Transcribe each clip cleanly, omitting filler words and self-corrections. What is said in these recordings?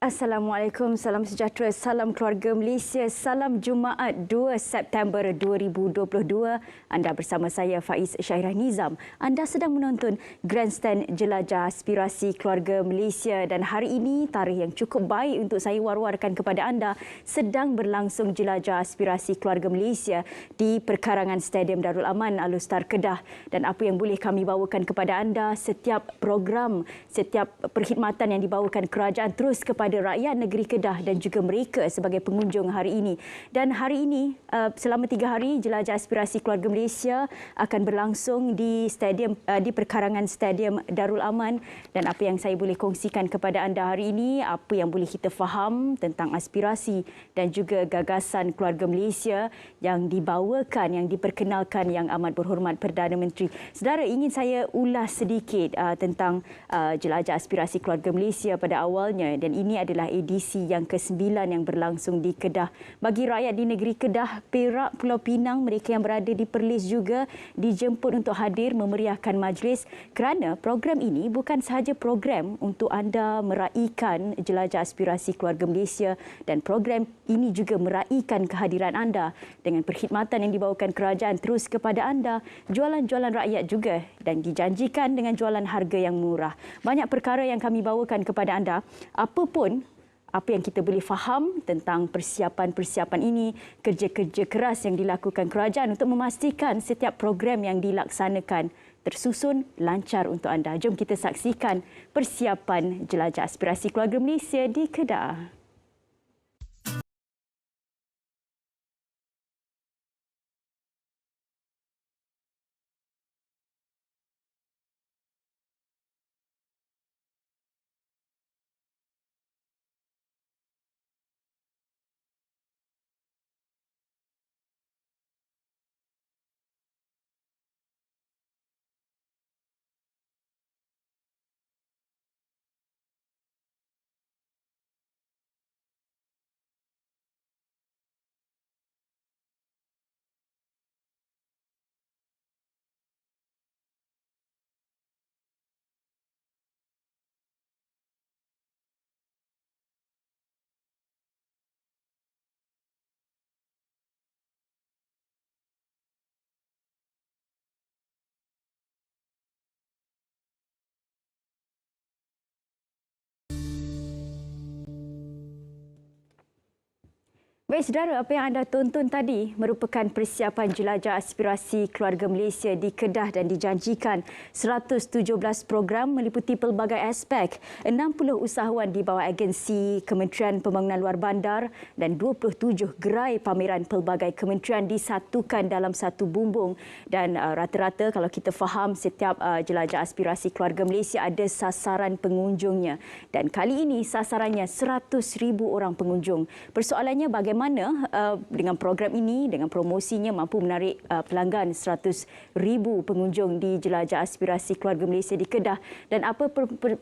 Assalamualaikum, salam sejahtera, salam keluarga Malaysia, salam Jumaat 2 September 2022. Anda bersama saya Faiz Syahirah Nizam. Anda sedang menonton Grandstand Jelajah Aspirasi Keluarga Malaysia dan hari ini tarikh yang cukup baik untuk saya war-warkan kepada anda. Sedang berlangsung Jelajah Aspirasi Keluarga Malaysia di perkarangan Stadium Darul Aman Alustar Kedah, dan apa yang boleh kami bawakan kepada anda, setiap program, setiap perkhidmatan yang dibawakan kerajaan terus kepada rakyat negeri Kedah dan juga mereka sebagai pengunjung hari ini. Dan hari ini selama 3 hari Jelajah Aspirasi Keluarga Malaysia akan berlangsung di perkarangan Stadium Darul Aman, dan apa yang saya boleh kongsikan kepada anda hari ini, apa yang boleh kita faham tentang aspirasi dan juga gagasan keluarga Malaysia yang dibawakan, yang diperkenalkan Yang Amat Berhormat Perdana Menteri. Saudara, ingin saya ulas sedikit tentang Jelajah Aspirasi Keluarga Malaysia pada awalnya, dan ini adalah edisi yang ke-9 yang berlangsung di Kedah. Bagi rakyat di negeri Kedah, Perak, Pulau Pinang, mereka yang berada di Perlis juga dijemput untuk hadir memeriahkan majlis, kerana program ini bukan sahaja program untuk anda meraihkan Jelajah Aspirasi Keluarga Malaysia, dan program ini juga meraihkan kehadiran anda dengan perkhidmatan yang dibawakan kerajaan terus kepada anda, jualan-jualan rakyat juga, dan dijanjikan dengan jualan harga yang murah. Banyak perkara yang kami bawakan kepada anda. Apa yang kita boleh faham tentang persiapan-persiapan ini, kerja-kerja keras yang dilakukan kerajaan untuk memastikan setiap program yang dilaksanakan tersusun lancar untuk anda. Jom kita saksikan persiapan Jelajah Aspirasi Keluarga Malaysia di Kedah. Baik saudara, apa yang anda tonton tadi merupakan persiapan Jelajah Aspirasi Keluarga Malaysia di Kedah, dan dijanjikan 117 program meliputi pelbagai aspek, 60 usahawan di bawah agensi Kementerian Pembangunan Luar Bandar dan 27 gerai pameran pelbagai kementerian disatukan dalam satu bumbung. Dan rata-rata kalau kita faham, setiap Jelajah Aspirasi Keluarga Malaysia ada sasaran pengunjungnya, dan kali ini sasarannya 100,000 orang pengunjung. Persoalannya bagaimana dengan program ini, dengan promosinya mampu menarik pelanggan 100,000 pengunjung di Jelajah Aspirasi Keluarga Malaysia di Kedah. Dan apa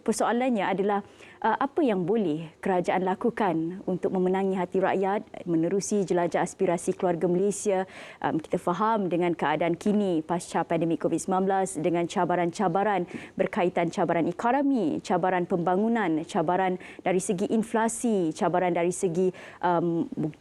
persoalannya adalah apa yang boleh kerajaan lakukan untuk memenangi hati rakyat menerusi Jelajah Aspirasi Keluarga Malaysia. Kita faham dengan keadaan kini pasca pandemik COVID-19, dengan cabaran-cabaran berkaitan cabaran ekonomi, cabaran pembangunan, cabaran dari segi inflasi, cabaran dari segi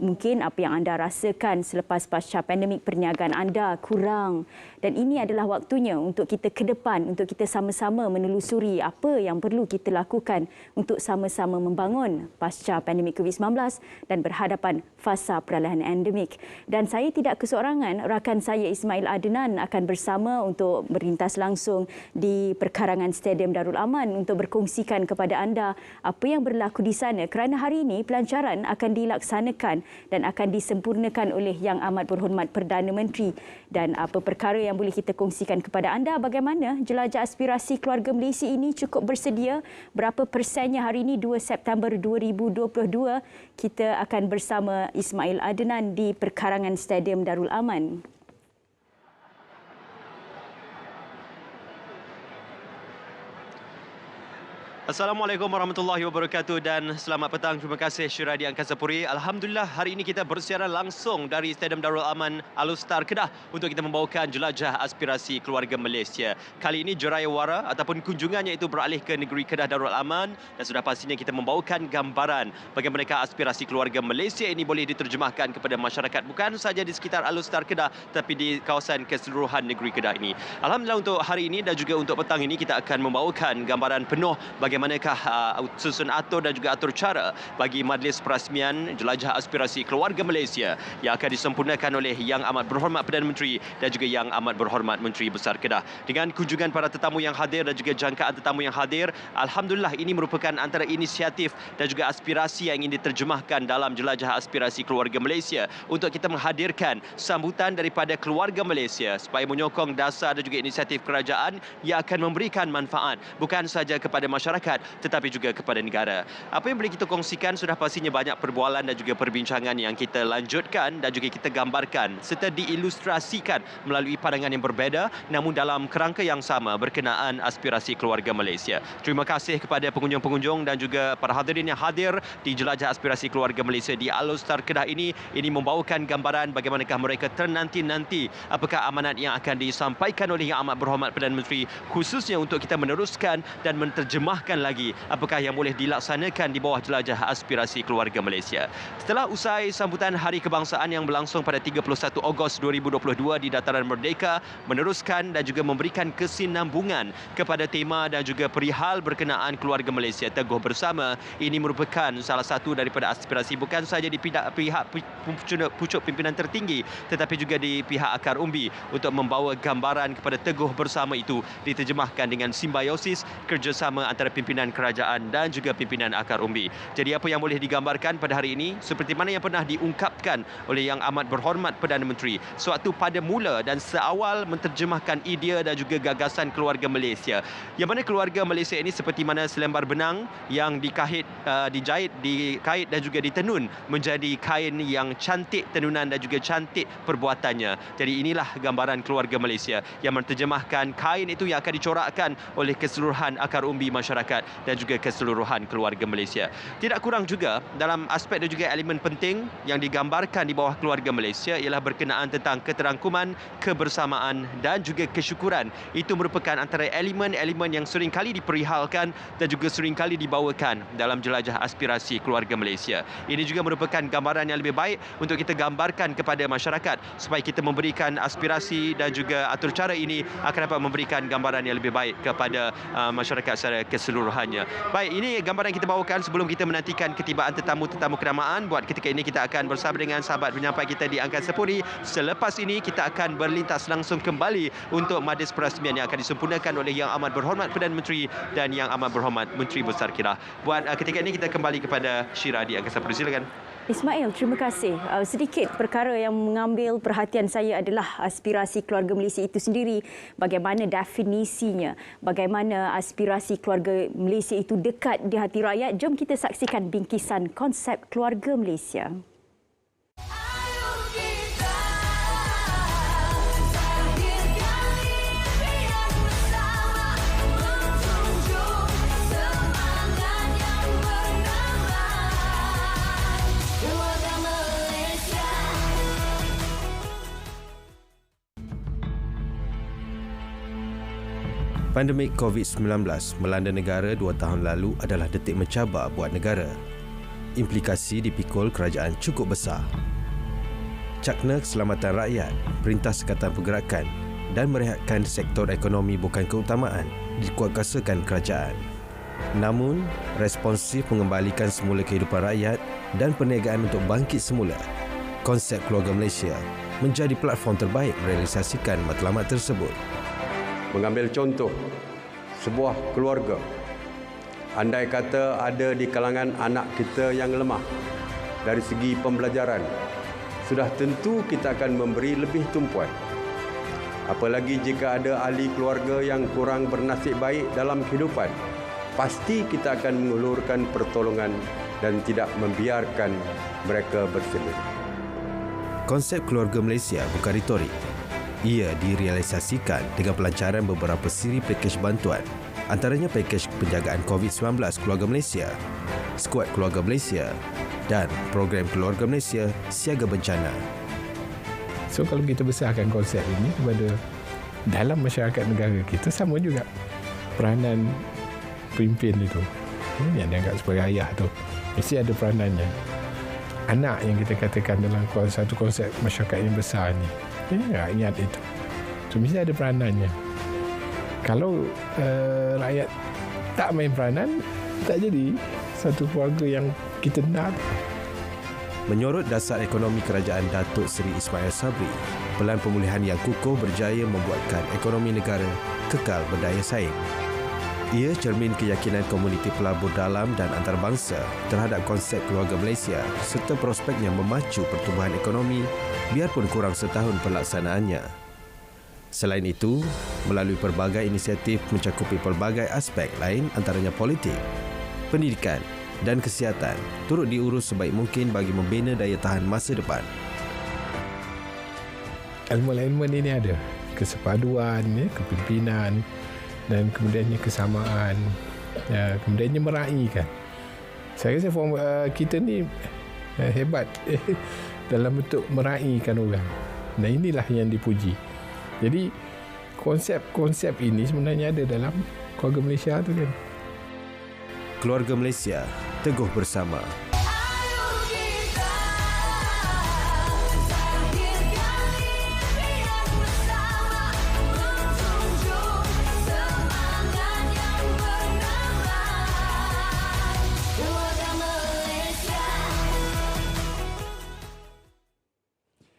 mungkin apa yang anda rasakan selepas pasca pandemik, perniagaan anda kurang, dan ini adalah waktunya untuk kita ke depan, untuk kita sama-sama menelusuri apa yang perlu kita lakukan untuk sama-sama membangun pasca pandemik COVID-19 dan berhadapan fasa peralihan endemik. Dan saya tidak keseorangan, rakan saya Ismail Adnan akan bersama untuk melintas langsung di perkarangan Stadium Darul Aman untuk berkongsikan kepada anda apa yang berlaku di sana, kerana hari ini pelancaran akan dilaksanakan dan akan disempurnakan oleh Yang Amat Berhormat Perdana Menteri. Dan apa perkara yang boleh kita kongsikan kepada anda, bagaimana Jelajah Aspirasi Keluarga Malaysia ini cukup bersedia, berapa persennya hari ini 2 September 2022. Kita akan bersama Ismail Adnan di perkarangan Stadium Darul Aman. Assalamualaikum warahmatullahi wabarakatuh dan selamat petang. Terima kasih Syira di Angkasa Puri. Alhamdulillah hari ini kita bersiaran langsung dari Stadium Darul Aman Alustar Kedah untuk kita membawakan jelajah aspirasi keluarga Malaysia. Kali ini Jorayawara ataupun kunjungannya itu beralih ke negeri Kedah Darul Aman dan sudah pastinya kita membawakan gambaran bagaimana aspirasi keluarga Malaysia ini boleh diterjemahkan kepada masyarakat bukan sahaja di sekitar Alustar Kedah tapi di kawasan keseluruhan negeri Kedah ini. Alhamdulillah untuk hari ini dan juga untuk petang ini kita akan membawakan gambaran penuh bagaimanakah susun atur dan juga atur cara bagi majlis perasmian jelajah aspirasi keluarga Malaysia yang akan disempurnakan oleh Yang Amat Berhormat Perdana Menteri dan juga Yang Amat Berhormat Menteri Besar Kedah. Dengan kunjungan para tetamu yang hadir dan juga jangkaan tetamu yang hadir, alhamdulillah ini merupakan antara inisiatif dan juga aspirasi yang ingin diterjemahkan dalam jelajah aspirasi keluarga Malaysia untuk kita menghadirkan sambutan daripada keluarga Malaysia supaya menyokong dasar dan juga inisiatif kerajaan yang akan memberikan manfaat bukan sahaja kepada masyarakat tetapi juga kepada negara. Apa yang boleh kita kongsikan sudah pastinya banyak perbualan dan juga perbincangan yang kita lanjutkan dan juga kita gambarkan serta diilustrasikan melalui pandangan yang berbeza namun dalam kerangka yang sama berkenaan aspirasi keluarga Malaysia. Terima kasih kepada pengunjung-pengunjung dan juga para hadirin yang hadir di jelajah aspirasi keluarga Malaysia di Alustar Kedah ini. Ini membawakan gambaran bagaimanakah mereka ternanti-nanti apakah amanat yang akan disampaikan oleh Yang Amat Berhormat Perdana Menteri khususnya untuk kita meneruskan dan menterjemahkan lagi apakah yang boleh dilaksanakan di bawah jelajah aspirasi keluarga Malaysia. Setelah usai sambutan Hari Kebangsaan yang berlangsung pada 31 Ogos 2022 di Dataran Merdeka, meneruskan dan juga memberikan kesinambungan kepada tema dan juga perihal berkenaan keluarga Malaysia teguh bersama. Ini merupakan salah satu daripada aspirasi bukan sahaja di pihak pucuk pimpinan tertinggi tetapi juga di pihak akar umbi untuk membawa gambaran kepada teguh bersama itu diterjemahkan dengan simbiosis kerjasama antara pimpinan kerajaan dan juga pimpinan akar umbi. Jadi apa yang boleh digambarkan pada hari ini seperti mana yang pernah diungkapkan oleh Yang Amat Berhormat Perdana Menteri sewaktu pada mula dan seawal menterjemahkan idea dan juga gagasan keluarga Malaysia. Yang mana keluarga Malaysia ini seperti mana selembar benang yang dijahit, dikait dan juga ditenun menjadi kain yang cantik tenunan dan juga cantik perbuatannya. Jadi inilah gambaran keluarga Malaysia yang menterjemahkan kain itu yang akan dicorakkan oleh keseluruhan akar umbi masyarakat dan juga keseluruhan keluarga Malaysia. Tidak kurang juga dalam aspek dan juga elemen penting yang digambarkan di bawah keluarga Malaysia ialah berkenaan tentang keterangkuman, kebersamaan dan juga kesyukuran. Itu merupakan antara elemen-elemen yang seringkali diperihalkan dan juga seringkali dibawakan dalam jelajah aspirasi keluarga Malaysia. Ini juga merupakan gambaran yang lebih baik untuk kita gambarkan kepada masyarakat supaya kita memberikan aspirasi dan juga atur cara ini akan dapat memberikan gambaran yang lebih baik kepada masyarakat secara keseluruhannya. Baik, ini gambaran yang kita bawakan sebelum kita menantikan ketibaan tetamu-tetamu kenamaan. Buat ketika ini kita akan bersama dengan sahabat penyampai kita di Angkasa Puri. Selepas ini kita akan berlintas langsung kembali untuk majlis perasmian yang akan disempurnakan oleh Yang Amat Berhormat Perdana Menteri dan Yang Amat Berhormat Menteri Besar Kedah. Buat ketika ini kita kembali kepada Syira di Angkasa Puri. Silakan. Ismail, terima kasih. Sedikit perkara yang mengambil perhatian saya adalah aspirasi keluarga Malaysia itu sendiri. Bagaimana definisinya? Bagaimana aspirasi keluarga Malaysia itu dekat di hati rakyat? Jom kita saksikan bingkisan konsep keluarga Malaysia. Pandemik COVID-19 melanda negara 2 tahun lalu adalah detik mencabar buat negara. Implikasi dipikul kerajaan cukup besar. Cakna keselamatan rakyat, perintah sekatan pergerakan dan merehatkan sektor ekonomi bukan keutamaan dikuatkuasakan kerajaan. Namun, responsif mengembalikan semula kehidupan rakyat dan perniagaan untuk bangkit semula, konsep keluarga Malaysia menjadi platform terbaik merealisasikan matlamat tersebut. Mengambil contoh sebuah keluarga, andai kata ada di kalangan anak kita yang lemah dari segi pembelajaran, sudah tentu kita akan memberi lebih tumpuan. Apalagi jika ada ahli keluarga yang kurang bernasib baik dalam kehidupan, pasti kita akan mengulurkan pertolongan dan tidak membiarkan mereka bersedih. Konsep keluarga Malaysia bukan retorik. Ia direalisasikan dengan pelancaran beberapa siri pakej bantuan Antaranya pakej penjagaan COVID-19 Keluarga Malaysia, Skuad Keluarga Malaysia dan program Keluarga Malaysia Siaga Bencana. So kalau kita besarkan konsep ini kepada dalam masyarakat negara kita, sama juga peranan pemimpin itu, yang dianggap sebagai ayah tu, mesti ada peranannya. Anak yang kita katakan dalam satu konsep masyarakat yang besar ni, rakyat itu, so mesti ada peranannya. Kalau rakyat tak main peranan, tak jadi satu keluarga yang kita nak. Menyorot dasar ekonomi kerajaan Datuk Seri Ismail Sabri, pelan pemulihan yang kukuh berjaya membuatkan ekonomi negara kekal berdaya saing. Ia cermin keyakinan komuniti pelabur dalam dan antarabangsa terhadap konsep keluarga Malaysia serta prospeknya memacu pertumbuhan ekonomi biarpun kurang setahun pelaksanaannya. Selain itu, melalui pelbagai inisiatif mencakupi pelbagai aspek lain antaranya politik, pendidikan dan kesihatan turut diurus sebaik mungkin bagi membina daya tahan masa depan. Elemen-elemen ini ada kesepaduan, kepimpinan dan kemudiannya kesamaan, kemudiannya meraihkan. Saya rasa kita ni hebat dalam bentuk meraihkan orang. Dan inilah yang dipuji. Jadi konsep-konsep ini sebenarnya ada dalam keluarga Malaysia tu kan. Keluarga Malaysia teguh bersama.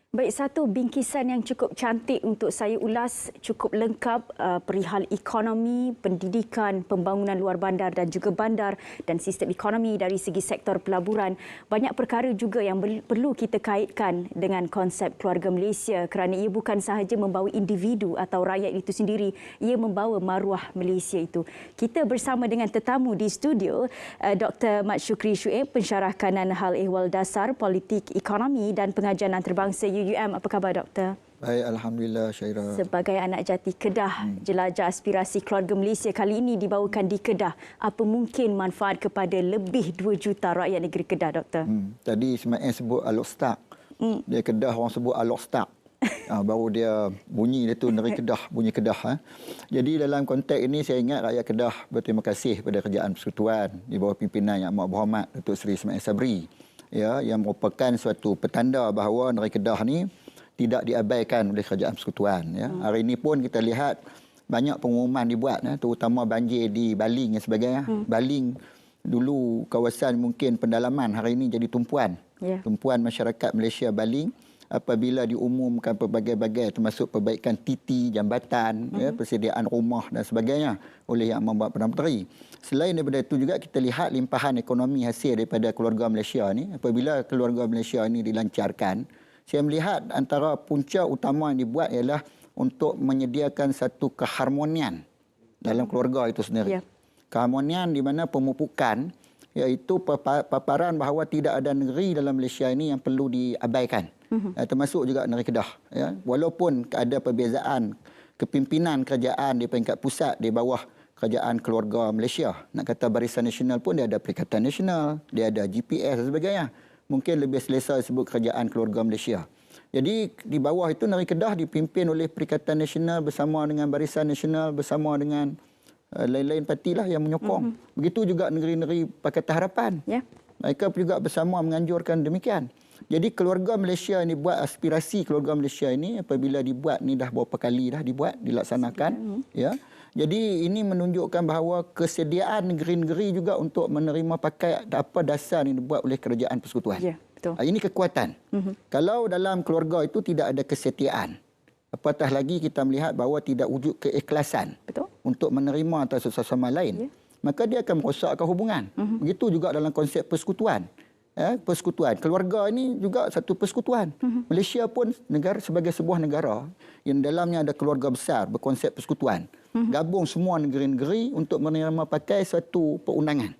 Baik, satu bingkisan yang cukup cantik untuk saya ulas, cukup lengkap perihal ekonomi, pendidikan, pembangunan luar bandar dan juga bandar dan sistem ekonomi dari segi sektor pelaburan. Banyak perkara juga yang perlu kita kaitkan dengan konsep keluarga Malaysia kerana ia bukan sahaja membawa individu atau rakyat itu sendiri, ia membawa maruah Malaysia itu. Kita bersama dengan tetamu di studio, Dr. Mat Syukri Shuib, pensyarah kanan hal ehwal dasar, politik, ekonomi dan pengajian antarabangsa UUM. Apa khabar, Doktor? Baik, Alhamdulillah, Syairah. Sebagai anak jati Kedah, jelajah aspirasi keluarga Malaysia kali ini dibawakan di Kedah. Apa mungkin manfaat kepada lebih 2 juta rakyat negeri Kedah, Doktor? Tadi Ismail sebut Alok-Stak. Dia Kedah, orang sebut Alok-Stak. Baru dia bunyi dia tu negeri Kedah, bunyi Kedah. Jadi dalam konteks ini saya ingat rakyat Kedah berterima kasih kepada Kerajaan Persekutuan di bawah pimpinan Yang Amat Berhormat Datuk Seri Ismail Sabri. Ya, yang merupakan suatu petanda bahawa negeri Kedah ni tidak diabaikan oleh Kerajaan Persekutuan. Ya. Hari ini pun kita lihat banyak pengumuman dibuat, terutama banjir di Baling dan sebagainya. Baling dulu kawasan mungkin pendalaman, hari ini jadi tumpuan. Tumpuan masyarakat Malaysia Baling apabila diumumkan pelbagai-bagai termasuk perbaikan titi, jambatan, persediaan rumah dan sebagainya oleh Yang Amat Perdana Menteri. Selain daripada itu juga kita lihat limpahan ekonomi hasil daripada keluarga Malaysia ni. Apabila keluarga Malaysia ini dilancarkan, saya melihat antara punca utama yang dibuat ialah untuk menyediakan satu keharmonian dalam keluarga itu sendiri. Keharmonian di mana pemupukan, iaitu paparan bahawa tidak ada negeri dalam Malaysia ini yang perlu diabaikan. Termasuk juga negeri Kedah. Ya. Walaupun ada perbezaan kepimpinan kerajaan di peringkat pusat di bawah Kerajaan Keluarga Malaysia. Nak kata Barisan Nasional pun dia ada Perikatan Nasional, dia ada GPS dan sebagainya. Mungkin lebih selesa disebut Kerajaan Keluarga Malaysia. Jadi di bawah itu negeri Kedah dipimpin oleh Perikatan Nasional bersama dengan Barisan Nasional bersama dengan lain-lain partilah yang menyokong. Begitu juga negeri-negeri Pakatan Harapan. Mereka juga bersama menganjurkan demikian. Jadi keluarga Malaysia ini buat aspirasi keluarga Malaysia ini apabila dibuat ni dah berapa kali dah dibuat, dilaksanakan. Ya. Jadi ini menunjukkan bahawa kesediaan negeri-negeri juga untuk menerima pakai apa dasar yang dibuat oleh Kerajaan Persekutuan. Betul. Ini kekuatan. Kalau dalam keluarga itu tidak ada kesetiaan, apatah lagi kita melihat bahawa tidak wujud keikhlasan untuk menerima atas sesama lain, maka dia akan merosakkan hubungan. Begitu juga dalam konsep persekutuan. Persekutuan. Keluarga ini juga satu persekutuan. Malaysia pun negara sebagai sebuah negara yang dalamnya ada keluarga besar berkonsep persekutuan. Gabung semua negeri-negeri untuk menerima pakai suatu perundangan.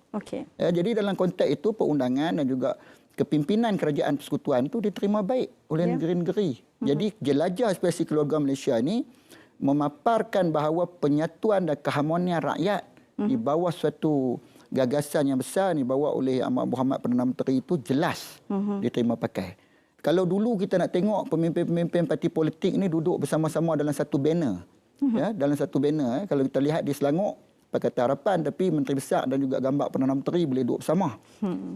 Jadi dalam konteks itu perundangan dan juga kepimpinan kerajaan persekutuan itu diterima baik oleh negeri-negeri. Jadi jelajah aspirasi keluarga Malaysia ini memaparkan bahawa penyatuan dan keharmonian rakyat di bawah suatu gagasan yang besar dibawa oleh Ahmad Muhammad Perdana Menteri itu jelas diterima pakai. Kalau dulu kita nak tengok pemimpin-pemimpin parti politik ni duduk bersama-sama dalam satu banner. Ya, dalam satu banner. Kalau kita lihat di Selangor, Pakatan Harapan, tapi Menteri Besar dan juga gambar Perdana Menteri boleh duduk bersama.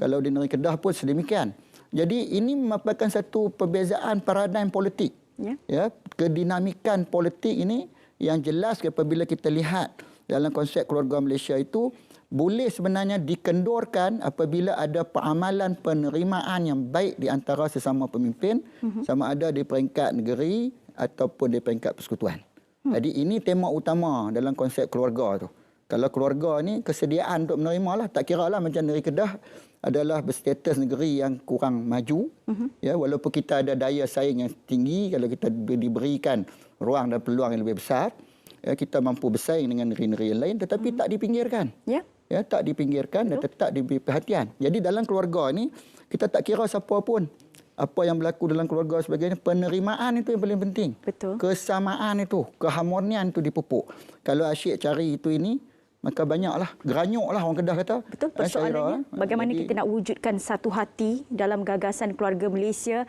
Kalau di negeri Kedah pun sedemikian. Jadi ini merupakan satu perbezaan paradigm politik. Ya, kedinamikan politik ini yang jelas apabila kita lihat dalam konsep keluarga Malaysia itu boleh sebenarnya dikendorkan apabila ada peramalan penerimaan yang baik di antara sesama pemimpin, sama ada di peringkat negeri ataupun di peringkat persekutuan. Jadi ini tema utama dalam konsep keluarga tu. Kalau keluarga ni kesediaan untuk menerima lah, tak kira lah macam negeri Kedah adalah berstatus negeri yang kurang maju. Ya, walaupun kita ada daya saing yang tinggi, kalau kita diberikan ruang dan peluang yang lebih besar, ya, kita mampu bersaing dengan negeri-negeri yang lain, tetapi tak dipinggirkan. Ya, tak dipinggirkan dan tetap diberi perhatian. Jadi dalam keluarga ni, kita tak kira siapa pun. Apa yang berlaku dalam keluarga sebagainya, penerimaan itu yang paling penting. Betul. Kesamaan itu, keharmonian itu dipupuk. Kalau asyik cari itu ini, maka banyaklah, geranyuklah orang Kedah kata. Betul, persoalannya bagaimana kita nak wujudkan satu hati dalam gagasan keluarga Malaysia,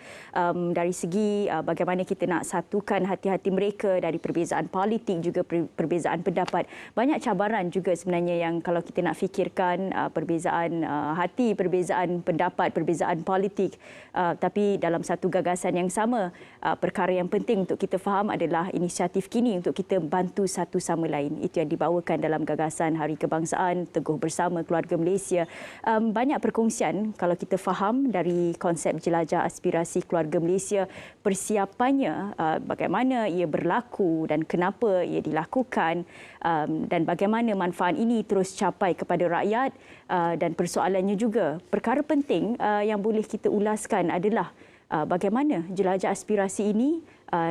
dari segi bagaimana kita nak satukan hati-hati mereka dari perbezaan politik juga perbezaan pendapat. Banyak cabaran juga sebenarnya yang kalau kita nak fikirkan perbezaan hati, perbezaan pendapat, perbezaan politik, tapi dalam satu gagasan yang sama. Perkara yang penting untuk kita faham adalah inisiatif kini untuk kita bantu satu sama lain. Itu yang dibawakan dalam gagasan Hari Kebangsaan Teguh Bersama Keluarga Malaysia. Banyak perkongsian kalau kita faham dari konsep jelajah aspirasi keluarga Malaysia, persiapannya, bagaimana ia berlaku dan kenapa ia dilakukan, dan bagaimana manfaat ini terus capai kepada rakyat, dan persoalannya juga. Perkara penting yang boleh kita ulaskan adalah bagaimana jelajah aspirasi ini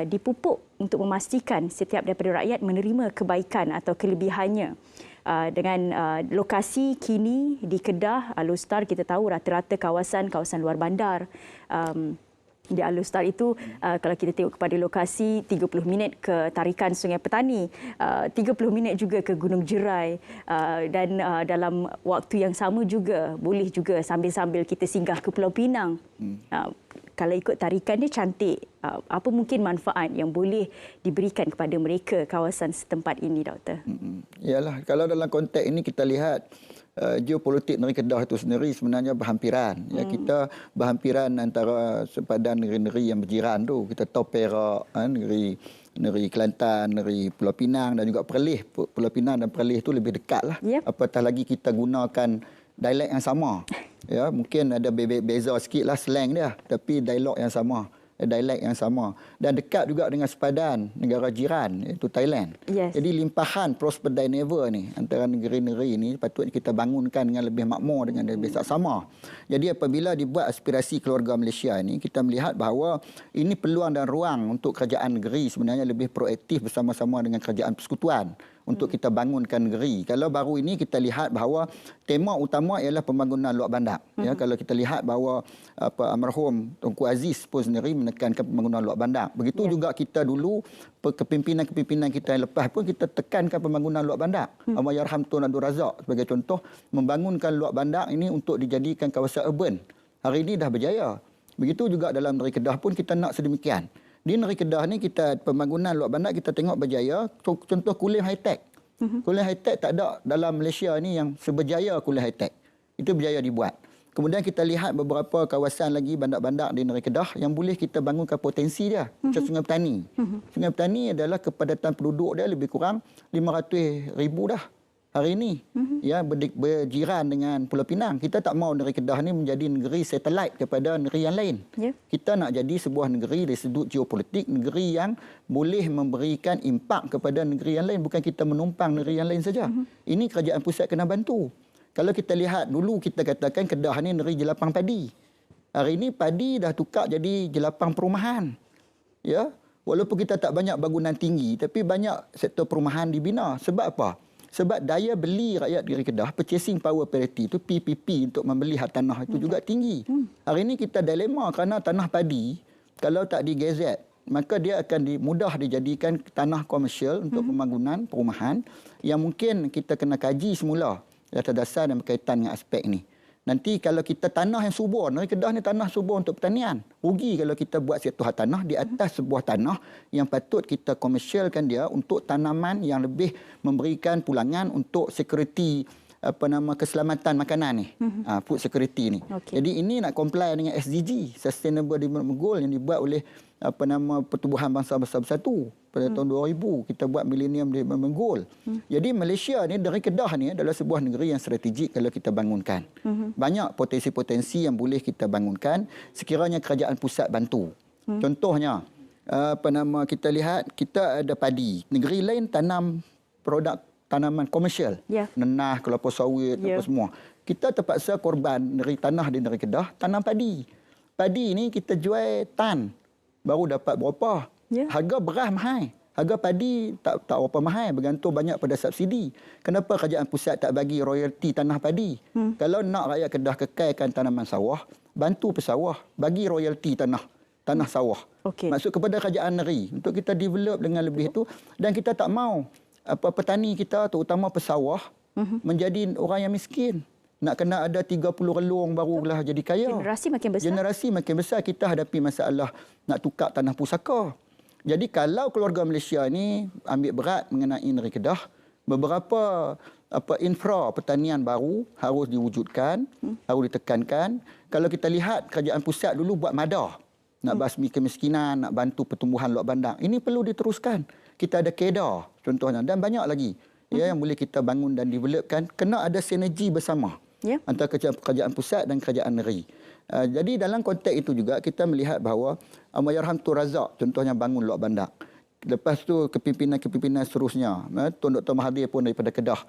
dipupuk untuk memastikan setiap daripada rakyat menerima kebaikan atau kelebihannya. Dengan lokasi kini di Kedah, Alor-Star, kita tahu rata-rata kawasan luar bandar. Di Alor-Star itu, kalau kita tengok kepada lokasi, 30 minit ke tarikan Sungai Petani, 30 minit juga ke Gunung Jerai, dan dalam waktu yang sama juga boleh juga sambil-sambil kita singgah ke Pulau Pinang. Kalau ikut tarikan dia cantik, apa mungkin manfaat yang boleh diberikan kepada mereka kawasan setempat ini, Doktor? Yalah, kalau dalam konteks ini kita lihat geopolitik negeri Kedah itu sendiri sebenarnya berhampiran. Ya, kita berhampiran antara sepadan negeri-negeri yang berjiran tu. Kita tahu Perak, negeri Kelantan, negeri Pulau Pinang dan juga Perlis. Pulau Pinang dan Perlis itu lebih dekat lah. Apatah lagi kita gunakan dialek yang sama. Ya, mungkin ada beza sikit lah slang dia, tapi dialog yang sama, dialek yang sama, dan dekat juga dengan sepadan negara jiran iaitu Thailand. Jadi limpahan prosper die never ni antara negeri-negeri ni patutnya kita bangunkan dengan lebih makmur, dengan lebih saksama. Jadi apabila dibuat aspirasi keluarga Malaysia ni, kita melihat bahawa ini peluang dan ruang untuk kerajaan negeri sebenarnya lebih proaktif bersama-sama dengan kerajaan persekutuan untuk kita bangunkan negeri. Kalau baru ini kita lihat bahawa tema utama ialah pembangunan luar bandar. Ya, kalau kita lihat bahawa almarhum Tunku Aziz pun sendiri menekankan pembangunan luar bandar. Begitu juga kita dulu kepimpinan-kepimpinan kita yang lepas pun kita tekankan pembangunan luar bandar. Allahyarham Tun Abdul Razak sebagai contoh membangunkan luar bandar ini untuk dijadikan kawasan urban. Hari ini dah berjaya. Begitu juga dalam negeri Kedah pun kita nak sedemikian. Di negeri Kedah ni kita pembangunan luar bandar kita tengok berjaya. Contoh kulim high-tech. Kulim high-tech tak ada dalam Malaysia ni yang seberjaya kulim high-tech. Itu berjaya dibuat. Kemudian kita lihat beberapa kawasan lagi bandar-bandar di negeri Kedah yang boleh kita bangunkan potensi dia. Macam Sungai Petani. Sungai Petani adalah kepadatan penduduk dia lebih kurang 500,000 dah hari ini. Ya, berjiran dengan Pulau Pinang. Kita tak mahu negeri Kedah ni menjadi negeri satelit kepada negeri yang lain. Kita nak jadi sebuah negeri dari sudut geopolitik, negeri yang boleh memberikan impak kepada negeri yang lain, bukan kita menumpang negeri yang lain saja. Ini kerajaan pusat kena bantu. Kalau kita lihat dulu kita katakan Kedah ni negeri jelapang padi. Hari ini padi dah tukar jadi jelapang perumahan. Ya, walaupun kita tak banyak bangunan tinggi, tapi banyak sektor perumahan dibina. Sebab apa? Sebab daya beli rakyat negeri Kedah, purchasing power parity itu, PPP untuk membeli tanah itu juga tinggi. Hari ini kita dilema kerana tanah padi, kalau tak digazet maka dia akan mudah dijadikan tanah komersial untuk pembangunan perumahan yang mungkin kita kena kaji semula atas dasar dan berkaitan dengan aspek ini. Nanti kalau kita tanah yang subur, Negeri Kedah ni tanah subur untuk pertanian. Rugi kalau kita buat satu tanah di atas sebuah tanah yang patut kita komersialkan dia untuk tanaman yang lebih memberikan pulangan untuk security keselamatan makanan ni. Food security ni. Okay. Jadi ini nak comply dengan SDG, Sustainable Development Goal yang dibuat oleh Pertubuhan Bangsa-Bangsa Bersatu pada tahun 2000. Kita buat Millennium Development Goal. Jadi Malaysia ni, Negeri Kedah ni adalah sebuah negeri yang strategik kalau kita bangunkan. Banyak potensi-potensi yang boleh kita bangunkan sekiranya kerajaan pusat bantu. Contohnya kita lihat kita ada padi. Negeri lain tanam produk tanaman komersial. Nenah, kelapa sawit, apa semua. Kita terpaksa korban dari tanah di Negeri Kedah tanam padi. Padi ni kita jual tan. Baru dapat berapa. Harga beras mahal. Harga padi tak berapa mahal. Bergantung banyak pada subsidi. Kenapa kerajaan pusat tak bagi royalti tanah padi? Kalau nak rakyat Kedah kekalkan tanaman sawah, bantu pesawah. Bagi royalti tanah sawah. Okay. Maksud kepada kerajaan negeri. Untuk kita develop dengan lebih itu. Dan kita tak mau petani kita, terutama pesawah, menjadi orang yang miskin. Nak kena ada 30 relung barulah jadi kaya. Generasi makin besar. Generasi makin besar, kita hadapi masalah nak tukar tanah pusaka. Jadi kalau keluarga Malaysia ni ambil berat mengenai Negeri Kedah, beberapa infra pertanian baru harus diwujudkan, harus ditekankan. Kalau kita lihat kerajaan pusat dulu buat madah, nak basmi kemiskinan, nak bantu pertumbuhan luar bandar. Ini perlu diteruskan. Kita ada KEDA contohnya dan banyak lagi yang boleh kita bangun dan developkan. Kena ada sinergi bersama antara kerajaan pusat dan kerajaan negeri. Jadi dalam konteks itu juga kita melihat bahawa Allahyarham Tun Razak contohnya bangun luar bandar. Lepas tu kepimpinan-kepimpinan seterusnya, Tun Dr. Mahathir pun daripada Kedah,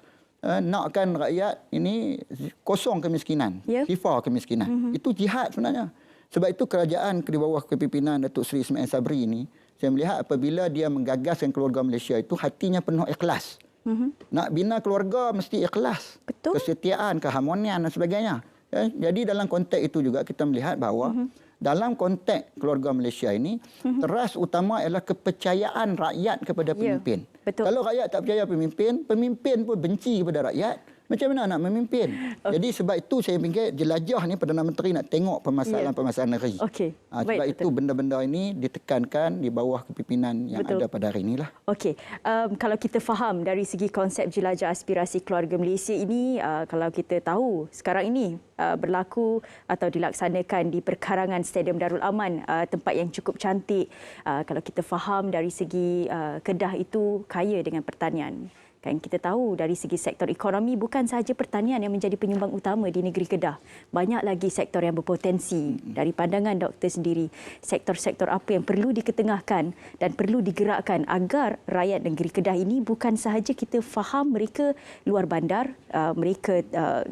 nakkan rakyat ini kosong kemiskinan, sifar kemiskinan. Itu jihad sebenarnya. Sebab itu kerajaan di bawah kepimpinan Datuk Seri Ismail Sabri ini, saya melihat apabila dia menggagaskan keluarga Malaysia itu hatinya penuh ikhlas. Nak bina keluarga mesti ikhlas. Betul. Kesetiaan, keharmonian dan sebagainya. Jadi dalam konteks itu juga kita melihat bahawa dalam konteks keluarga Malaysia ini, teras utama ialah kepercayaan rakyat kepada pemimpin. Betul. Kalau rakyat tak percaya pemimpin, pemimpin pun benci kepada rakyat. Macam mana nak memimpin? Jadi sebab itu saya fikir jelajah ni Perdana Menteri nak tengok permasalahan-permasalahan negeri. Sebab itu benda-benda ini ditekankan di bawah kepimpinan yang ada pada hari inilah. Okey. Kalau kita faham dari segi konsep jelajah aspirasi keluarga Malaysia ini, kalau kita tahu sekarang ini berlaku atau dilaksanakan di perkarangan Stadium Darul Aman, tempat yang cukup cantik. Kalau kita faham dari segi Kedah itu kaya dengan pertanian. Kan kita tahu dari segi sektor ekonomi bukan sahaja pertanian yang menjadi penyumbang utama di negeri Kedah. Banyak lagi sektor yang berpotensi. Dari pandangan doktor sendiri, sektor-sektor apa yang perlu diketengahkan dan perlu digerakkan agar rakyat negeri Kedah ini bukan sahaja kita faham mereka luar bandar, mereka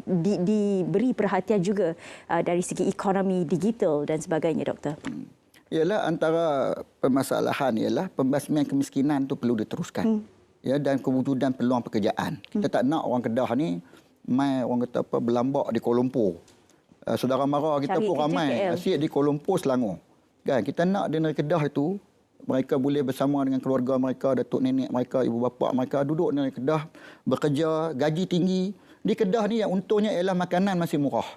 diberi perhatian juga dari segi ekonomi digital dan sebagainya, doktor. Ialah antara permasalahan ialah pembasmian kemiskinan itu perlu diteruskan. Dan kewujudan peluang pekerjaan. Kita tak nak orang Kedah ni mai orang kata berlambak di Kuala Lumpur. Saudara mara kita pun ramai asyik di Kuala Lumpur, Selangor. Kan kita nak di negeri Kedah itu mereka boleh bersama dengan keluarga mereka, datuk nenek mereka, ibu bapa mereka duduk di negeri Kedah, bekerja, gaji tinggi. Di Kedah ni yang untungnya ialah makanan masih murah.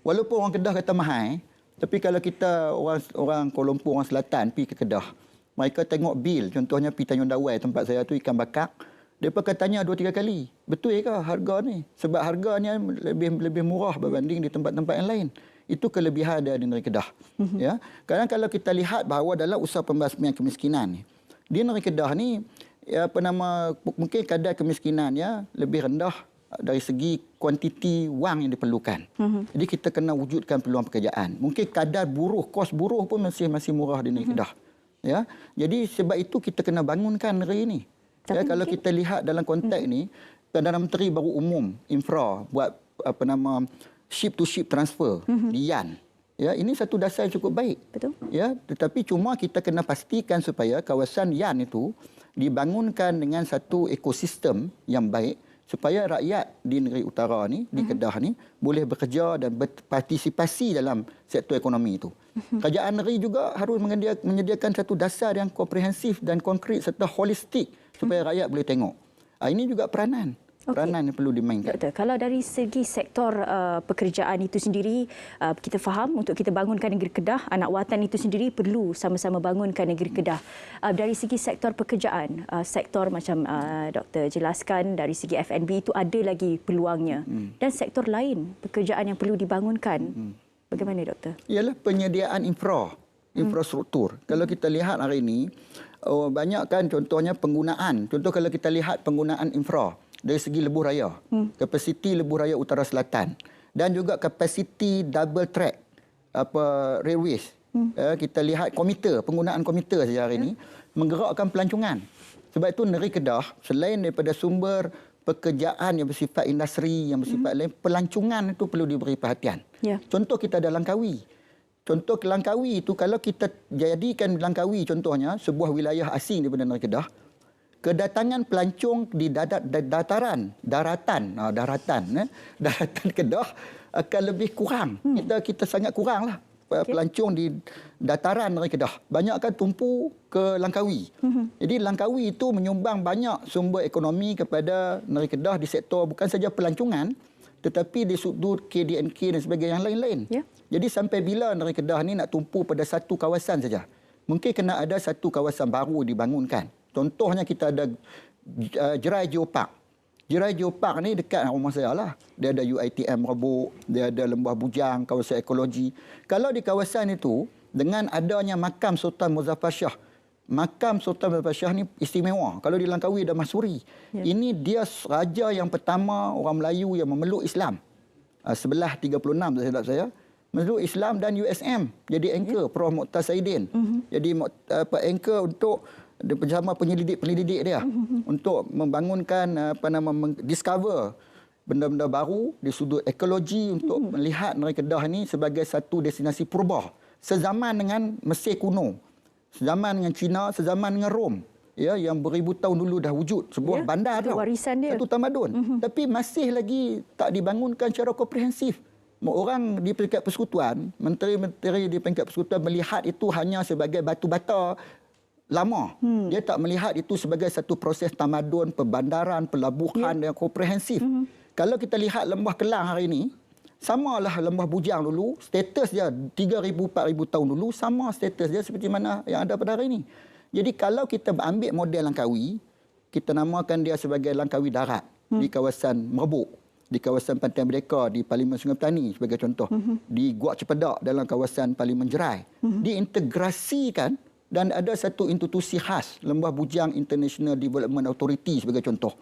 Walaupun orang Kedah kata mahal, tapi kalau kita orang Kuala Lumpur, orang Selatan pergi ke Kedah, mereka tengok bil, contohnya pergi Tanjung Dawai, tempat saya tu ikan bakar. Mereka akan tanya 2-3 kali, betul ke harga ni? Sebab harganya lebih murah berbanding di tempat-tempat yang lain. Itu kelebihan dari negeri Kedah. Kadang kalau kita lihat bahawa dalam usaha pembasmian kemiskinan ni, di negeri Kedah ni, mungkin kadar kemiskinannya lebih rendah dari segi kuantiti wang yang diperlukan. Jadi kita kena wujudkan peluang pekerjaan. Mungkin kadar buruh, kos buruh pun masih murah di negeri Kedah. Jadi sebab itu kita kena bangunkan negeri ini. Kalau kita lihat dalam konteks ini, Perdana Menteri baru umum infra buat ship to ship transfer di Yan. Ini satu dasar yang cukup baik. Betul. Tetapi cuma kita kena pastikan supaya kawasan Yan itu dibangunkan dengan satu ekosistem yang baik supaya rakyat di negeri utara ni, di Kedah ni boleh bekerja dan berpartisipasi dalam sektor ekonomi itu. Kerajaan negeri juga harus menyediakan satu dasar yang komprehensif dan konkret serta holistik supaya rakyat boleh tengok. Ini juga peranan yang perlu dimainkan. Doktor, kalau dari segi sektor pekerjaan itu sendiri, kita faham untuk kita bangunkan negeri Kedah, anak watan itu sendiri perlu sama-sama bangunkan negeri Kedah. Dari segi sektor pekerjaan, sektor macam doktor jelaskan dari segi F&B itu ada lagi peluangnya. Dan sektor lain, pekerjaan yang perlu dibangunkan. Bagaimana doktor? Ialah penyediaan infrastruktur. Kalau kita lihat hari ini, banyak kan contohnya penggunaan. Contoh kalau kita lihat penggunaan infra dari segi lebuh raya, kapasiti lebuh raya utara selatan dan juga kapasiti double track railways. Kita lihat penggunaan komuter saja hari ini menggerakkan pelancongan. Sebab itu negeri Kedah selain daripada sumber pekerjaan yang bersifat industri, yang bersifat lain, pelancongan itu perlu diberi perhatian. Contoh kita ada Langkawi. Contoh Langkawi itu kalau kita jadikan Langkawi contohnya sebuah wilayah asing daripada negeri Kedah, kedatangan pelancong di daratan Kedah akan lebih kurang. Kita sangat kuranglah pelancong di dataran negeri Kedah. Banyak akan tumpu ke Langkawi. Jadi Langkawi itu menyumbang banyak sumber ekonomi kepada negeri Kedah di sektor bukan saja pelancongan tetapi di sudut KDNK dan sebagainya yang lain-lain. Jadi sampai bila negeri Kedah ni nak tumpu pada satu kawasan saja? Mungkin kena ada satu kawasan baru dibangunkan. Contohnya kita ada Jerai Geopark. Jerai Geopark ni dekat rumah saya lah. Dia ada UiTM Merbuk, dia ada Lembah Bujang, kawasan ekologi. Kalau di kawasan itu, dengan adanya makam Sultan Muzaffar Shah, makam Sultan Muzaffar Shah ni istimewa. Kalau di Langkawi ada Mahsuri. Ini dia raja yang pertama orang Melayu yang memeluk Islam. Sebelah 36 terhadap saya. Memeluk Islam dan USM. Jadi anchor Prof. Muqtas Saidin. Jadi anchor untuk bersama penyelidik dia untuk membangunkan discover benda-benda baru di sudut ekologi untuk melihat negeri Kedah ini sebagai satu destinasi purba sezaman dengan Mesir kuno, sezaman dengan China, sezaman dengan Rom, yang beribu tahun dulu dah wujud sebuah bandar tau, warisan dia, satu tamadun, tapi masih lagi tak dibangunkan secara komprehensif. Orang di peringkat persekutuan, menteri-menteri di peringkat persekutuan melihat itu hanya sebagai batu bata lama. Dia tak melihat itu sebagai satu proses tamadun, perbandaran, pelabuhan yang komprehensif. Kalau kita lihat Lembah Kelang hari ini, samalah Lembah Bujang dulu, status dia 3,000, 4,000 tahun dulu, sama status dia seperti mana yang ada pada hari ini. Jadi kalau kita ambil model Langkawi, kita namakan dia sebagai Langkawi Darat di kawasan Merbuk, di kawasan Pantai Merdeka, di Parlimen Sungai Petani sebagai contoh, di Guak Cepedak dalam kawasan Parlimen Jerai, diintegrasikan dan ada satu institusi khas, Lembah Bujang International Development Authority sebagai contoh.